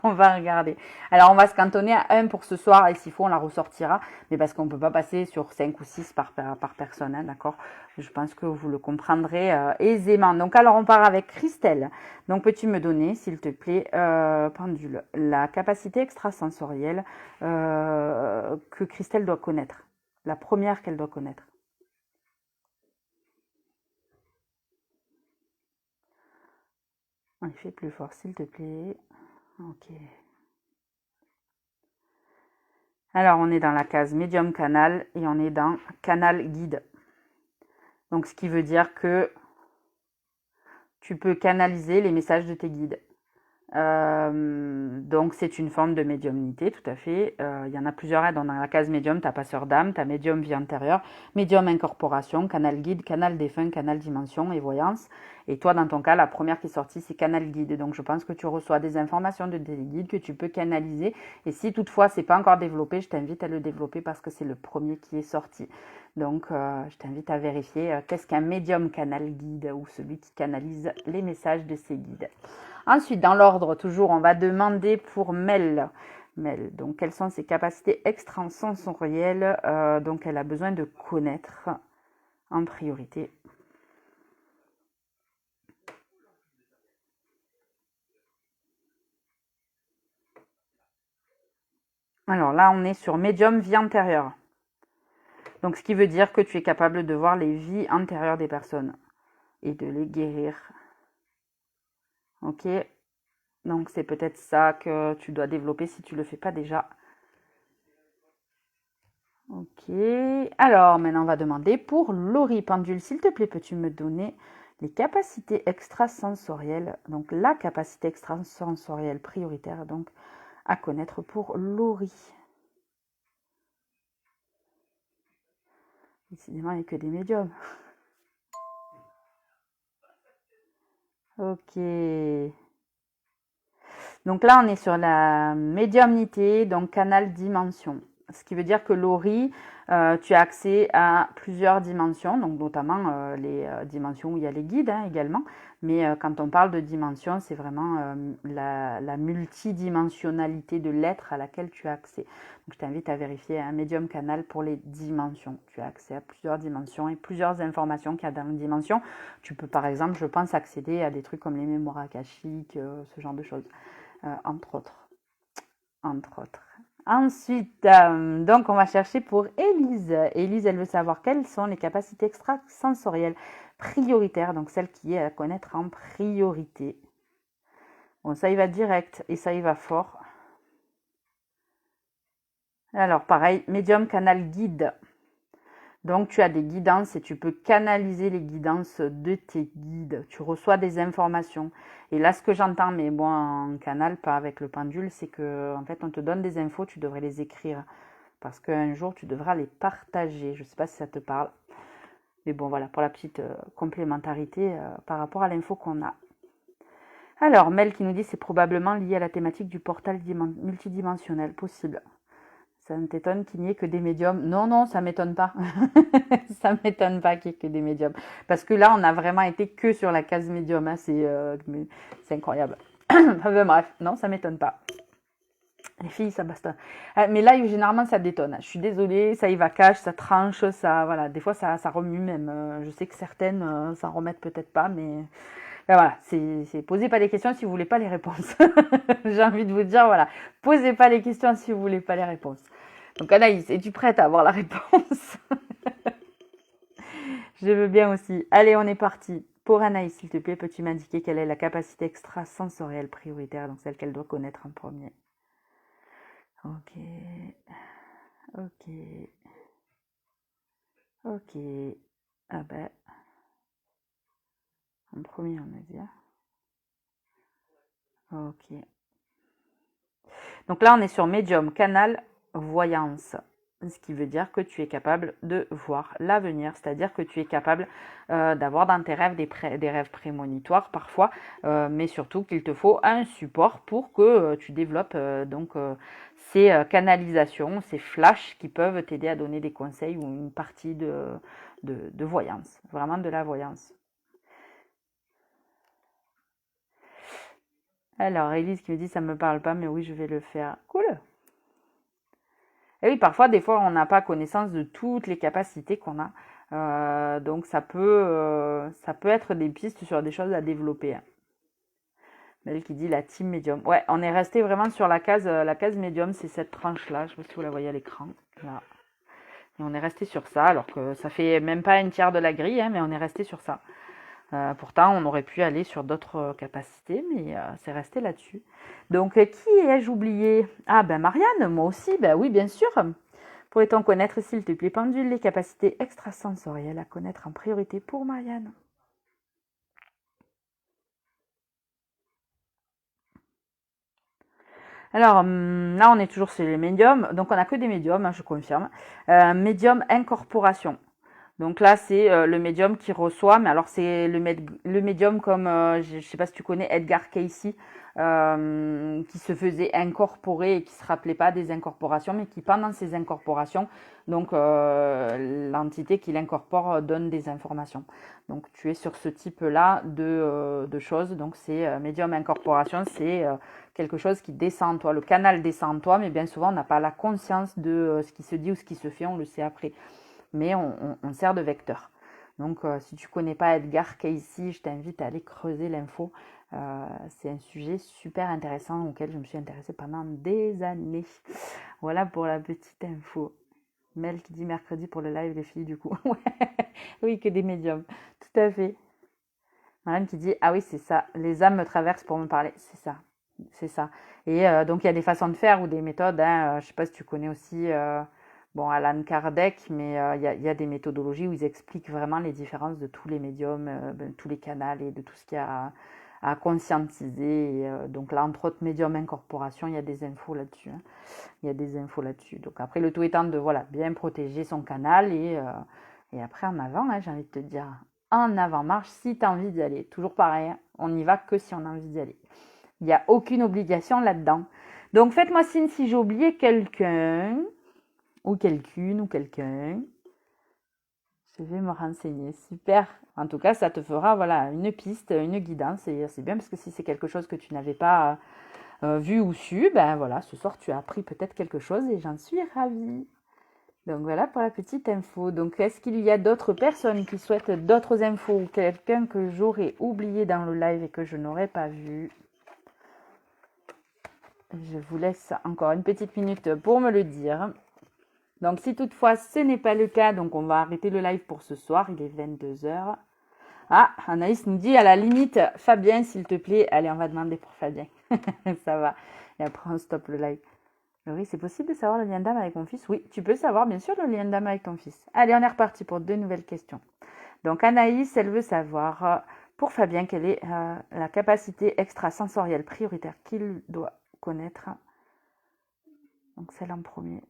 On va regarder. Alors, on va se cantonner à 1 pour ce soir et s'il faut, on la ressortira. Mais parce qu'on ne peut pas passer sur 5 ou 6 par personne, hein, d'accord? Je pense que vous le comprendrez aisément. Donc, alors, on part avec Christelle. Donc, peux-tu me donner, s'il te plaît, Pendule, la capacité extrasensorielle que Christelle doit connaître? La première qu'elle doit connaître. On y fait plus fort, s'il te plaît. Ok. Alors, on est dans la case médium canal et on est dans canal guide. Donc, ce qui veut dire que tu peux canaliser les messages de tes guides. Donc, c'est une forme de médiumnité, tout à fait. Il y en a plusieurs. Hein. Dans la case médium, tu as passeur d'âme, tu as médium vie antérieure, médium incorporation, canal guide, canal défunt, canal dimension et voyance. Et toi, dans ton cas, la première qui est sortie, c'est canal guide. Donc, je pense que tu reçois des informations de tes guides que tu peux canaliser. Et si toutefois, c'est pas encore développé, je t'invite à le développer parce que c'est le premier qui est sorti. Donc, je t'invite à vérifier qu'est-ce qu'un médium canal guide ou celui qui canalise les messages de ses guides. Ensuite, dans l'ordre, toujours, on va demander pour Mel. Mel, donc, quelles sont ses capacités extrasensorielles donc, elle a besoin de connaître en priorité. Alors là, on est sur médium vie antérieure. Donc, ce qui veut dire que tu es capable de voir les vies antérieures des personnes et de les guérir. Ok? Donc, c'est peut-être ça que tu dois développer si tu ne le fais pas déjà. Ok. Alors, maintenant, on va demander pour Laurie Pendule. S'il te plaît, peux-tu me donner les capacités extrasensorielles, donc la capacité extrasensorielle prioritaire donc à connaître pour Laurie. Décidément, il n'y a que des médiums. Ok. Donc là, on est sur la médiumnité, donc canal dimension. Ce qui veut dire que Laurie, tu as accès à plusieurs dimensions, donc notamment les dimensions où il y a les guides hein, également. Mais quand on parle de dimension, c'est vraiment la multidimensionnalité de l'être à laquelle tu as accès. Donc je t'invite à vérifier un médium canal pour les dimensions. Tu as accès à plusieurs dimensions et plusieurs informations qu'il y a dans une dimension. Tu peux par exemple, je pense, accéder à des trucs comme les mémoires akashiques, ce genre de choses. Entre autres. Ensuite, donc on va chercher pour Élise. Élise, elle veut savoir quelles sont les capacités extrasensorielles prioritaires, donc celles qui est à connaître en priorité. Bon, ça y va direct et ça y va fort. Alors, pareil, médium canal guide. Donc, tu as des guidances et tu peux canaliser les guidances de tes guides. Tu reçois des informations. Et là, ce que j'entends, mais bon, en canal, pas avec le pendule, c'est que en fait, on te donne des infos, tu devrais les écrire. Parce qu'un jour, tu devras les partager. Je ne sais pas si ça te parle. Mais bon, voilà, pour la petite complémentarité par rapport à l'info qu'on a. Alors, Mel qui nous dit c'est probablement lié à la thématique du portal multidimensionnel. Possible. Ça ne t'étonne qu'il n'y ait que des médiums? Non, non, ça ne m'étonne pas. Ça ne m'étonne pas qu'il y ait que des médiums. Parce que là, on a vraiment été que sur la case médium. Hein. C'est incroyable. Enfin, bref, non, ça ne m'étonne pas. Les filles, ça bastonne. Mais là, généralement, ça détonne. Je suis désolée, ça y va cache, ça tranche, ça, voilà. Des fois, ça remue même. Je sais que certaines ça remettent peut-être pas, mais ben voilà, posez pas les questions si vous voulez pas les réponses. J'ai envie de vous dire, voilà, posez pas les questions si vous voulez pas les réponses. Donc Anaïs, es-tu prête à avoir la réponse? Je veux bien aussi. Allez, on est parti. Pour Anaïs, s'il te plaît, peux-tu m'indiquer quelle est la capacité extrasensorielle prioritaire, donc celle qu'elle doit connaître en premier? Ok, ok, ok. Ah ben, en premier, on a dit. Ok. Donc là, on est sur médium, canal, voyance. Ce qui veut dire que tu es capable de voir l'avenir, c'est-à-dire que tu es capable d'avoir dans tes rêves des rêves prémonitoires parfois, mais surtout qu'il te faut un support pour que tu développes ces canalisations, ces flashs qui peuvent t'aider à donner des conseils ou une partie de voyance, vraiment de la voyance. Alors, Elise qui me dit ça me parle pas, mais oui, je vais le faire. Cool. Et oui, parfois, des fois, on n'a pas connaissance de toutes les capacités qu'on a. Donc, ça peut être des pistes sur des choses à développer. Mel qui dit la team médium. Ouais, on est resté vraiment sur la case médium, c'est cette tranche-là. Je ne sais pas si vous la voyez à l'écran. Là. Et on est resté sur ça, alors que ça fait même pas un tiers de la grille, mais on est resté sur ça. Pourtant, on aurait pu aller sur d'autres capacités, mais c'est resté là-dessus. Donc, qui ai-je oublié? Ah, ben Marianne, moi aussi, ben oui, bien sûr. Pourrait-on connaître, s'il te plaît, pendule, les capacités extrasensorielles à connaître en priorité pour Marianne? Alors, là, on est toujours sur les médiums. Donc, on n'a que des médiums, je confirme. Médium incorporation. Donc là, c'est le médium qui reçoit, mais alors c'est le médium comme, je ne sais pas si tu connais Edgar Cayce, qui se faisait incorporer et qui se rappelait pas des incorporations, mais qui pendant ces incorporations, donc l'entité qui l'incorpore donne des informations. Donc tu es sur ce type-là de choses. Donc c'est médium incorporation, c'est quelque chose qui descend en toi. Le canal descend en toi, mais bien souvent on n'a pas la conscience de ce qui se dit ou ce qui se fait, on le sait après. Mais on sert de vecteur. Donc, si tu ne connais pas Edgar Cayce, je t'invite à aller creuser l'info. C'est un sujet super intéressant auquel je me suis intéressée pendant des années. Voilà pour la petite info. Mel qui dit mercredi pour le live, les filles, du coup. Oui, que des médiums. Tout à fait. Marianne qui dit ah oui, c'est ça. Les âmes me traversent pour me parler. C'est ça. C'est ça. Et donc, il y a des façons de faire ou des méthodes. Je ne sais pas si tu connais aussi. Bon, Alan Kardec, mais il y a des méthodologies où ils expliquent vraiment les différences de tous les médiums, tous les canaux et de tout ce qu'il y a à conscientiser. Et, donc là, entre autres, médium incorporation, il y a des infos là-dessus. Hein. Il y a des infos là-dessus. Donc après, le tout étant de voilà, bien protéger son canal et après en avant, hein, j'ai envie de te dire, en avant marche si tu as envie d'y aller. Toujours pareil, hein, on n'y va que si on a envie d'y aller. Il n'y a aucune obligation là-dedans. Donc faites-moi signe si j'ai oublié quelqu'un ou quelqu'une ou quelqu'un. Je vais me renseigner. Super. En tout cas, ça te fera voilà, une piste, une guidance. Et c'est bien parce que si c'est quelque chose que tu n'avais pas vu ou su, ben voilà, ce soir tu as appris peut-être quelque chose et j'en suis ravie. Donc voilà pour la petite info. Donc est-ce qu'il y a d'autres personnes qui souhaitent d'autres infos ou quelqu'un que j'aurais oublié dans le live et que je n'aurais pas vu? Je vous laisse encore une petite minute pour me le dire. Donc si toutefois ce n'est pas le cas, donc on va arrêter le live pour ce soir, il est 22h. Ah, Anaïs nous dit à la limite, Fabien s'il te plaît, allez on va demander pour Fabien, ça va, et après on stoppe le live. Oui, c'est possible de savoir le lien d'âme avec mon fils? Oui, tu peux savoir bien sûr le lien d'âme avec ton fils. Allez, on est reparti pour 2 nouvelles questions. Donc Anaïs, elle veut savoir pour Fabien quelle est la capacité extrasensorielle prioritaire qu'il doit connaître. Donc celle en premier.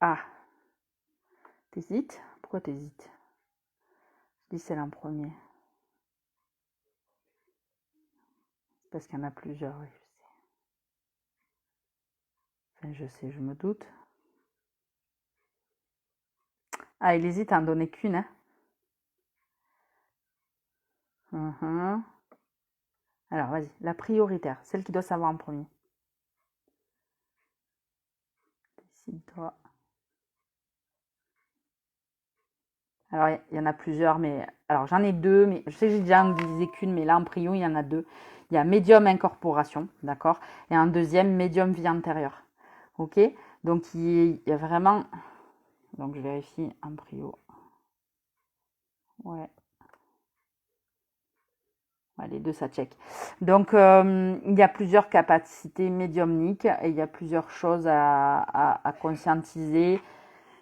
Ah, t'hésites? Pourquoi t'hésites? Je dis celle en premier. Parce qu'il y en a plusieurs, oui, je sais. Enfin, je sais, je me doute. Ah, il hésite à en donner qu'une, hein. Mhm. Alors, vas-y, la prioritaire, celle qui doit savoir en premier. Décide-toi. Alors, il y en a plusieurs, mais... Alors, j'en ai deux, mais je sais que j'ai déjà utilisé qu'une, mais là, en prio, il y en a deux. Il y a médium incorporation, d'accord? Et un deuxième, médium vie antérieure. Ok? Donc, il y a vraiment... Donc, je vérifie en prio. Ouais. Ouais, les deux, ça check. Donc, il y a plusieurs capacités médiumniques et il y a plusieurs choses à conscientiser.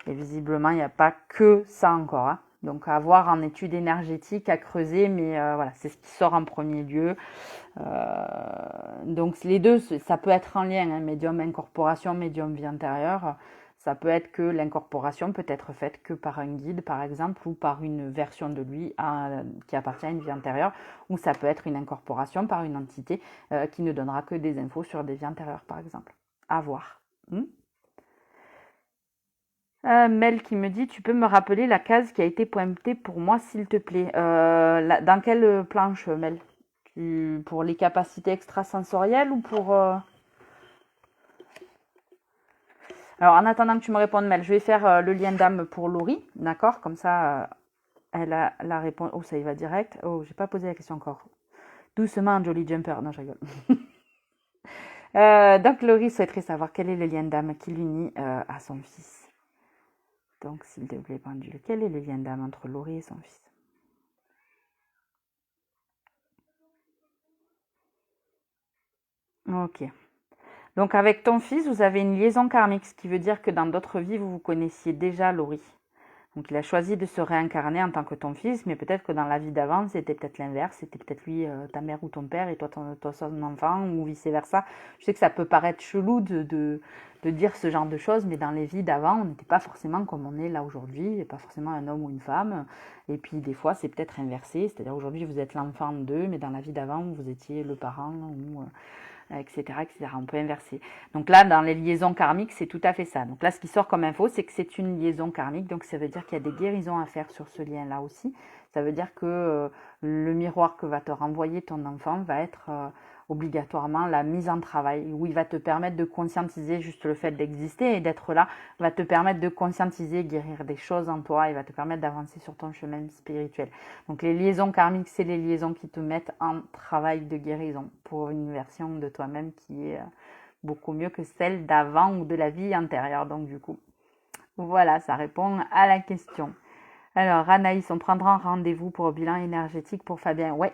Et visiblement, il n'y a pas que ça encore, hein. Donc, à voir en étude énergétique, à creuser, mais voilà, c'est ce qui sort en premier lieu. Donc, les deux, ça peut être en lien, hein, médium incorporation, médium vie intérieure. Ça peut être que l'incorporation peut être faite que par un guide, par exemple, ou par une version de lui qui appartient à une vie antérieure, ou ça peut être une incorporation par une entité qui ne donnera que des infos sur des vies antérieures, par exemple. À voir. Mel qui me dit, tu peux me rappeler la case qui a été pointée pour moi, s'il te plaît. Dans quelle planche, Mel? Pour les capacités extrasensorielles ou pour... Alors, en attendant que tu me répondes, Mel, je vais faire le lien d'âme pour Laurie, d'accord? Comme ça, elle a la réponse. Oh, ça y va direct. Oh, j'ai pas posé la question encore. Doucement, Jolly Jumper. Non, je rigole. Donc, Laurie souhaiterait savoir quel est le lien d'âme qui l'unit à son fils. Donc, s'il te plaît, pendule, quel est le lien d'âme entre Laurie et son fils? Ok. Donc avec ton fils, vous avez une liaison karmique, ce qui veut dire que dans d'autres vies, vous vous connaissiez déjà, Laurie. Donc il a choisi de se réincarner en tant que ton fils, mais peut-être que dans la vie d'avant, c'était peut-être l'inverse, c'était peut-être lui, ta mère ou ton père, et toi son enfant, ou vice-versa. Je sais que ça peut paraître chelou de dire ce genre de choses, mais dans les vies d'avant, on n'était pas forcément comme on est là aujourd'hui, et pas forcément un homme ou une femme. Et puis des fois, c'est peut-être inversé, c'est-à-dire aujourd'hui, vous êtes l'enfant d'eux, mais dans la vie d'avant, vous étiez le parent ou... etc., etc. On peut inverser. Donc là, dans les liaisons karmiques, c'est tout à fait ça. Donc là, ce qui sort comme info, c'est que c'est une liaison karmique. Donc ça veut dire qu'il y a des guérisons à faire sur ce lien-là aussi. Ça veut dire que le miroir que va te renvoyer ton enfant va être obligatoirement la mise en travail, où il va te permettre de conscientiser juste le fait d'exister et d'être là, va te permettre de conscientiser, guérir des choses en toi et va te permettre d'avancer sur ton chemin spirituel. Donc les liaisons karmiques, c'est les liaisons qui te mettent en travail de guérison pour une version de toi-même qui est beaucoup mieux que celle d'avant ou de la vie antérieure. Donc du coup, voilà, ça répond à la question. Alors Anaïs, on prendra un rendez-vous pour le bilan énergétique pour Fabien. Ouais,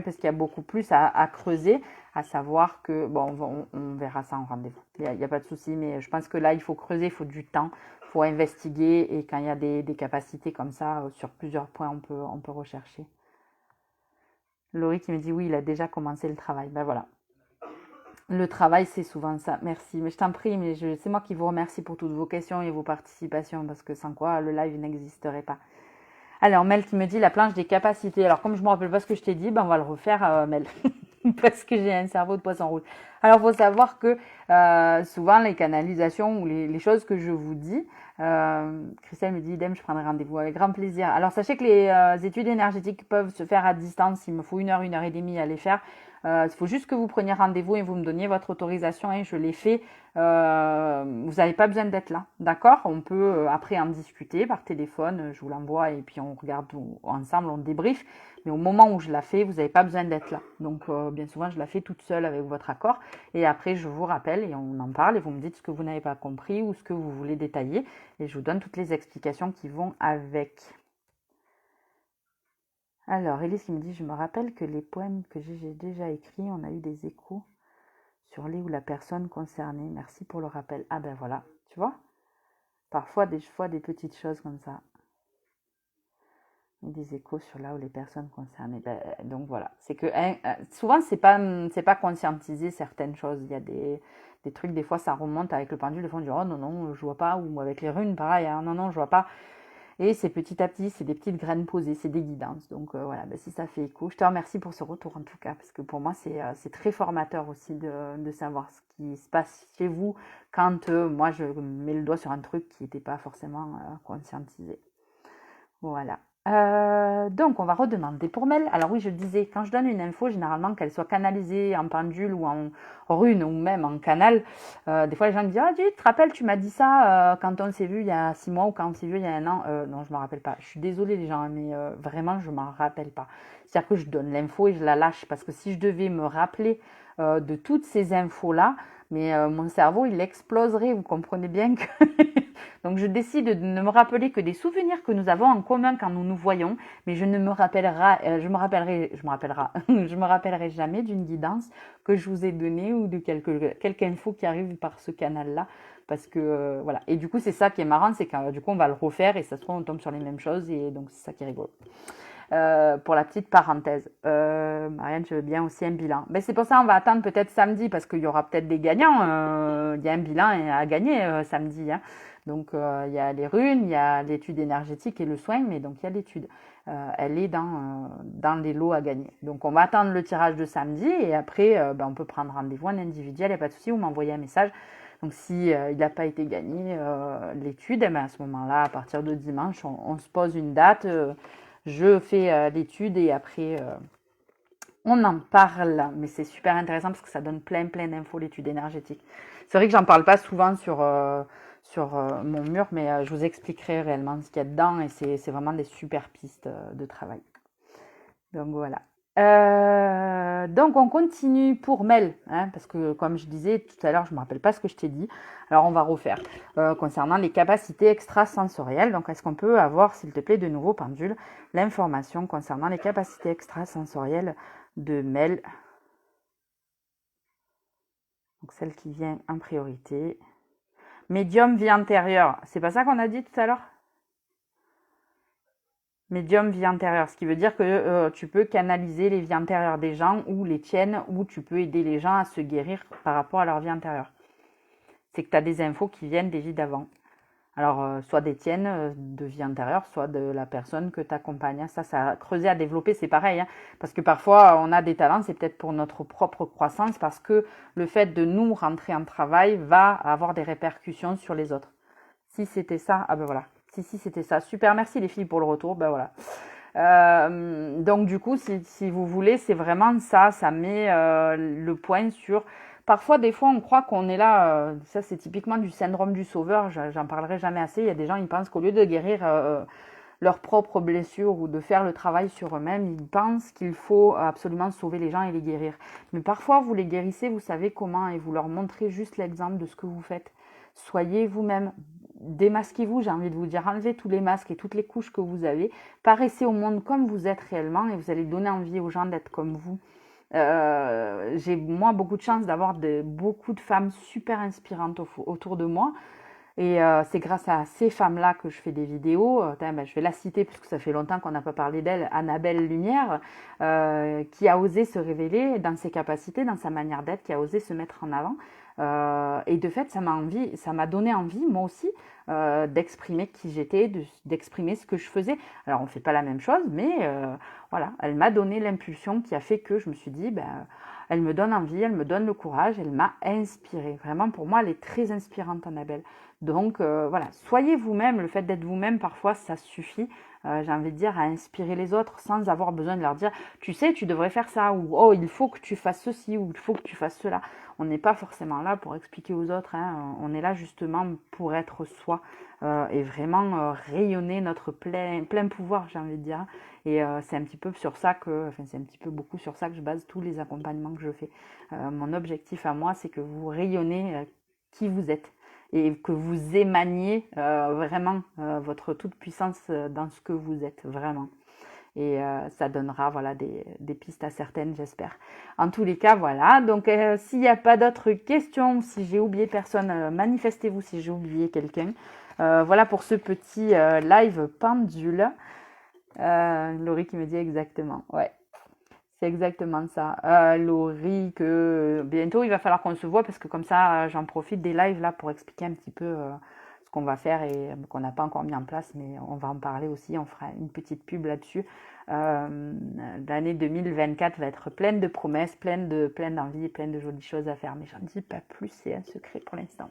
parce qu'il y a beaucoup plus à creuser, à savoir que, bon, on verra ça en rendez-vous. Il n'y a pas de souci, mais je pense que là, il faut creuser, il faut du temps, il faut investiguer, et quand il y a des capacités comme ça, sur plusieurs points, on peut rechercher. Laurie qui me dit oui, il a déjà commencé le travail. Ben voilà. Le travail, c'est souvent ça. Merci. Mais je t'en prie, mais c'est moi qui vous remercie pour toutes vos questions et vos participations, parce que sans quoi le live n'existerait pas. Alors, Mel qui me dit la planche des capacités. Alors, comme je ne me rappelle pas ce que je t'ai dit, ben on va le refaire, Mel, parce que j'ai un cerveau de poisson rouge. Alors, il faut savoir que souvent, les canalisations ou les choses que je vous dis, Christelle me dit, idem, je prendrai rendez-vous avec grand plaisir. Alors, sachez que les études énergétiques peuvent se faire à distance. Il me faut 1 heure et demie à les faire. Il faut juste que vous preniez rendez-vous et vous me donniez votre autorisation et je l'ai fait. Vous n'avez pas besoin d'être là, d'accord? On peut après en discuter par téléphone, je vous l'envoie et puis on regarde ensemble, on débriefe. Mais au moment où je la fais, vous n'avez pas besoin d'être là. Donc bien souvent, je la fais toute seule avec votre accord. Et après, je vous rappelle et on en parle et vous me dites ce que vous n'avez pas compris ou ce que vous voulez détailler. Et je vous donne toutes les explications qui vont avec. Alors, Elise qui me dit, je me rappelle que les poèmes que j'ai déjà écrits, on a eu des échos sur les ou la personne concernée. Merci pour le rappel. Ah ben voilà, tu vois? Parfois, des petites choses comme ça. Et des échos sur là où les personnes concernées. Ben, donc voilà, c'est que souvent c'est pas conscientiser certaines choses. Il y a des trucs, des fois ça remonte avec le pendule, des fois on dit oh non non je vois pas, ou avec les runes pareil, hein, non non je vois pas. Et c'est petit à petit, c'est des petites graines posées, c'est des guidances. Donc voilà, ben, si ça fait écho, je te remercie pour ce retour en tout cas, parce que pour moi c'est très formateur aussi de savoir ce qui se passe chez vous quand moi je mets le doigt sur un truc qui n'était pas forcément conscientisé. Voilà. Donc, on va redemander pour Mel. Alors oui, je disais, quand je donne une info, généralement, qu'elle soit canalisée en pendule ou en rune ou même en canal, des fois les gens me disent, ah, tu te rappelles, tu m'as dit ça quand on s'est vu il y a 6 mois ou quand on s'est vu il y a un an. Non, je me rappelle pas. Je suis désolée les gens, mais vraiment, je m'en rappelle pas. C'est-à-dire que je donne l'info et je la lâche parce que si je devais me rappeler de toutes ces infos-là, mais mon cerveau, il exploserait. Vous comprenez bien que... Donc je décide de ne me rappeler que des souvenirs que nous avons en commun quand nous nous voyons, mais je ne me rappellerai, je me rappellerai jamais d'une guidance que je vous ai donnée ou de quelque info qui arrive par ce canal-là, parce que voilà. Et du coup c'est ça qui est marrant, c'est que du coup on va le refaire et ça se trouve on tombe sur les mêmes choses et donc c'est ça qui est rigolo. Pour la petite parenthèse. Marianne, je veux bien aussi un bilan. Ben, c'est pour ça on va attendre peut-être samedi parce qu'il y aura peut-être des gagnants. Il y a un bilan à gagner samedi. Hein. Donc il y a les runes, il y a l'étude énergétique et le soin, mais donc il y a l'étude. Elle est dans les lots à gagner. Donc on va attendre le tirage de samedi et après ben, on peut prendre rendez-vous en individuel, il n'y a pas de souci, vous m'envoyez un message. Donc si il n'a pas été gagné l'étude, eh ben, à ce moment-là, à partir de dimanche, on se pose une date. Je fais l'étude et après on en parle. Mais c'est super intéressant parce que ça donne plein d'infos, l'étude énergétique. C'est vrai que j'en parle pas souvent sur mon mur, mais je vous expliquerai réellement ce qu'il y a dedans et c'est vraiment des super pistes de travail. Donc voilà. Donc on continue pour Mel, hein, parce que comme je disais tout à l'heure, je ne me rappelle pas ce que je t'ai dit. Alors on va refaire concernant les capacités extrasensorielles. Donc est-ce qu'on peut avoir, s'il te plaît, de nouveau pendule, l'information concernant les capacités extrasensorielles de Mel. Donc celle qui vient en priorité. Médium vie antérieure, c'est pas ça qu'on a dit tout à l'heure? Médium vie antérieure, ce qui veut dire que tu peux canaliser les vies antérieures des gens ou les tiennes, ou tu peux aider les gens à se guérir par rapport à leur vie antérieure. C'est que tu as des infos qui viennent des vies d'avant. Alors, soit des tiennes de vie antérieure, soit de la personne que tu accompagnes. Ça a creusé à développer, c'est pareil. Hein, parce que parfois, on a des talents, c'est peut-être pour notre propre croissance, parce que le fait de nous rentrer en travail va avoir des répercussions sur les autres. Si c'était ça, ah ben voilà. Si, c'était ça. Super, merci les filles pour le retour. Ben voilà. Donc du coup, si vous voulez, c'est vraiment ça. Ça met le point sur... Parfois, des fois, on croit qu'on est là. Ça, c'est typiquement du syndrome du sauveur. J'en parlerai jamais assez. Il y a des gens, ils pensent qu'au lieu de guérir leurs propres blessures ou de faire le travail sur eux-mêmes, ils pensent qu'il faut absolument sauver les gens et les guérir. Mais parfois, vous les guérissez, vous savez comment, et vous leur montrez juste l'exemple de ce que vous faites. Soyez vous-même. Démasquez-vous, j'ai envie de vous dire, enlevez tous les masques et toutes les couches que vous avez, paraissez au monde comme vous êtes réellement et vous allez donner envie aux gens d'être comme vous. J'ai moi beaucoup de chance d'avoir beaucoup de femmes super inspirantes autour de moi et c'est grâce à ces femmes-là que je fais des vidéos. Je vais la citer puisque ça fait longtemps qu'on n'a pas parlé d'elle, Annabelle Lumière, qui a osé se révéler dans ses capacités, dans sa manière d'être, qui a osé se mettre en avant. Et de fait, ça m'a donné envie, moi aussi, d'exprimer qui j'étais, d'exprimer ce que je faisais. Alors, on ne fait pas la même chose, mais voilà, elle m'a donné l'impulsion qui a fait que je me suis dit, elle me donne envie, elle me donne le courage, elle m'a inspirée. Vraiment, pour moi, elle est très inspirante, Annabelle. Donc, voilà, soyez vous-même. Le fait d'être vous-même, parfois, ça suffit. J'ai envie de dire, à inspirer les autres sans avoir besoin de leur dire, tu sais, tu devrais faire ça, ou oh, il faut que tu fasses ceci, ou il faut que tu fasses cela. On n'est pas forcément là pour expliquer aux autres, hein. On est là justement pour être soi et vraiment rayonner notre plein pouvoir, j'ai envie de dire. Et c'est un petit peu sur ça c'est un petit peu beaucoup sur ça que je base tous les accompagnements que je fais. Mon objectif à moi, c'est que vous rayonnez qui vous êtes et que vous émaniez vraiment votre toute puissance dans ce que vous êtes, vraiment. Et ça donnera voilà, des pistes à certaines, j'espère. En tous les cas, voilà. Donc, s'il n'y a pas d'autres questions, si j'ai oublié personne, manifestez-vous si j'ai oublié quelqu'un. Voilà pour ce petit live pendule. Laurie qui me dit exactement. Ouais, c'est exactement ça. Laurie, que bientôt, il va falloir qu'on se voit parce que comme ça, j'en profite des lives là pour expliquer un petit peu ce qu'on va faire et qu'on n'a pas encore mis en place, mais on va en parler aussi, on fera une petite pub là-dessus. L'année 2024 va être pleine de promesses, pleine d'envie, pleine de jolies choses à faire, mais j'en dis pas plus, c'est un secret pour l'instant.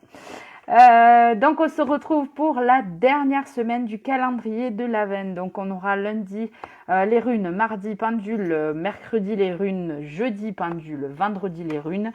Donc on se retrouve pour la dernière semaine du calendrier de l'Avent. Donc on aura lundi les runes, mardi pendule, mercredi les runes, jeudi pendule, vendredi les runes.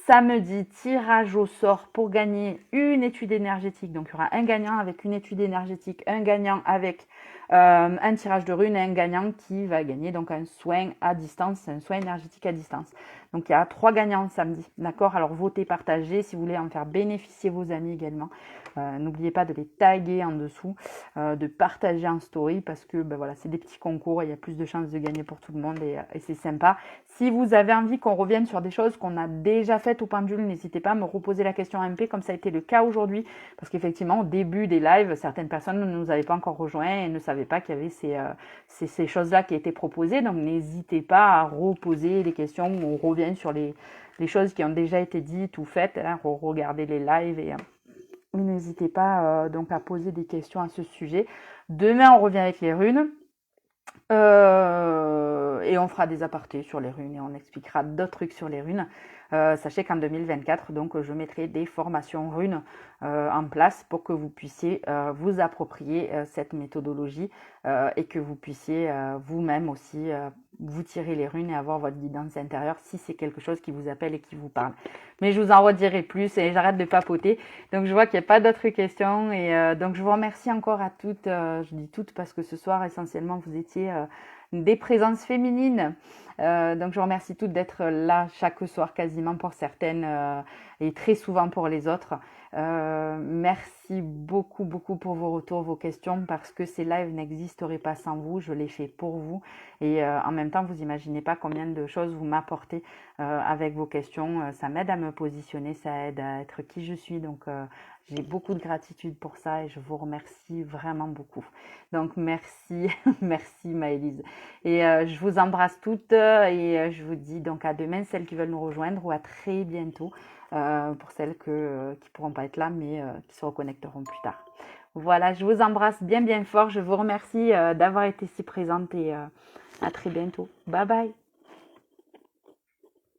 Samedi, tirage au sort pour gagner une étude énergétique. Donc, il y aura un gagnant avec une étude énergétique, un gagnant avec un tirage de runes et un gagnant qui va gagner donc un soin à distance, un soin énergétique à distance. Donc, il y a 3 gagnants samedi. D'accord? Alors, votez, partagez si vous voulez en faire bénéficier vos amis également. N'oubliez pas de les taguer en dessous, de partager en story parce que voilà, c'est des petits concours et il y a plus de chances de gagner pour tout le monde et c'est sympa. Si vous avez envie qu'on revienne sur des choses qu'on a déjà faites au pendule, n'hésitez pas à me reposer la question en MP comme ça a été le cas aujourd'hui parce qu'effectivement au début des lives, certaines personnes ne nous avaient pas encore rejoints et ne savaient pas qu'il y avait ces choses-là qui étaient proposées. Donc n'hésitez pas à reposer les questions, on revient sur les choses qui ont déjà été dites ou faites, hein, regardez les lives et n'hésitez pas donc à poser des questions à ce sujet. Demain, on revient avec les runes. Et on fera des apartés sur les runes et on expliquera d'autres trucs sur les runes. Sachez qu'en 2024, donc, je mettrai des formations runes en place pour que vous puissiez vous approprier cette méthodologie et que vous puissiez vous-même aussi vous tirer les runes et avoir votre guidance intérieure si c'est quelque chose qui vous appelle et qui vous parle. Mais je vous en redirai plus et j'arrête de papoter. Donc je vois qu'il n'y a pas d'autres questions et donc je vous remercie encore à toutes. Je dis toutes parce que ce soir essentiellement vous étiez des présences féminines. Donc je vous remercie toutes d'être là chaque soir quasiment pour certaines et très souvent pour les autres. Merci beaucoup pour vos retours, vos questions parce que ces lives n'existeraient pas sans vous. Je les fais pour vous et en même temps vous imaginez pas combien de choses vous m'apportez avec vos questions. Ça m'aide à me positionner, ça aide à être qui je suis. Donc j'ai beaucoup de gratitude pour ça et je vous remercie vraiment beaucoup. Donc merci, merci Maëlys. Et je vous embrasse toutes et je vous dis donc à demain, celles qui veulent nous rejoindre ou à très bientôt pour celles qui ne pourront pas être là mais qui se reconnecteront plus tard. Voilà, je vous embrasse bien fort. Je vous remercie d'avoir été si présente et à très bientôt. Bye bye.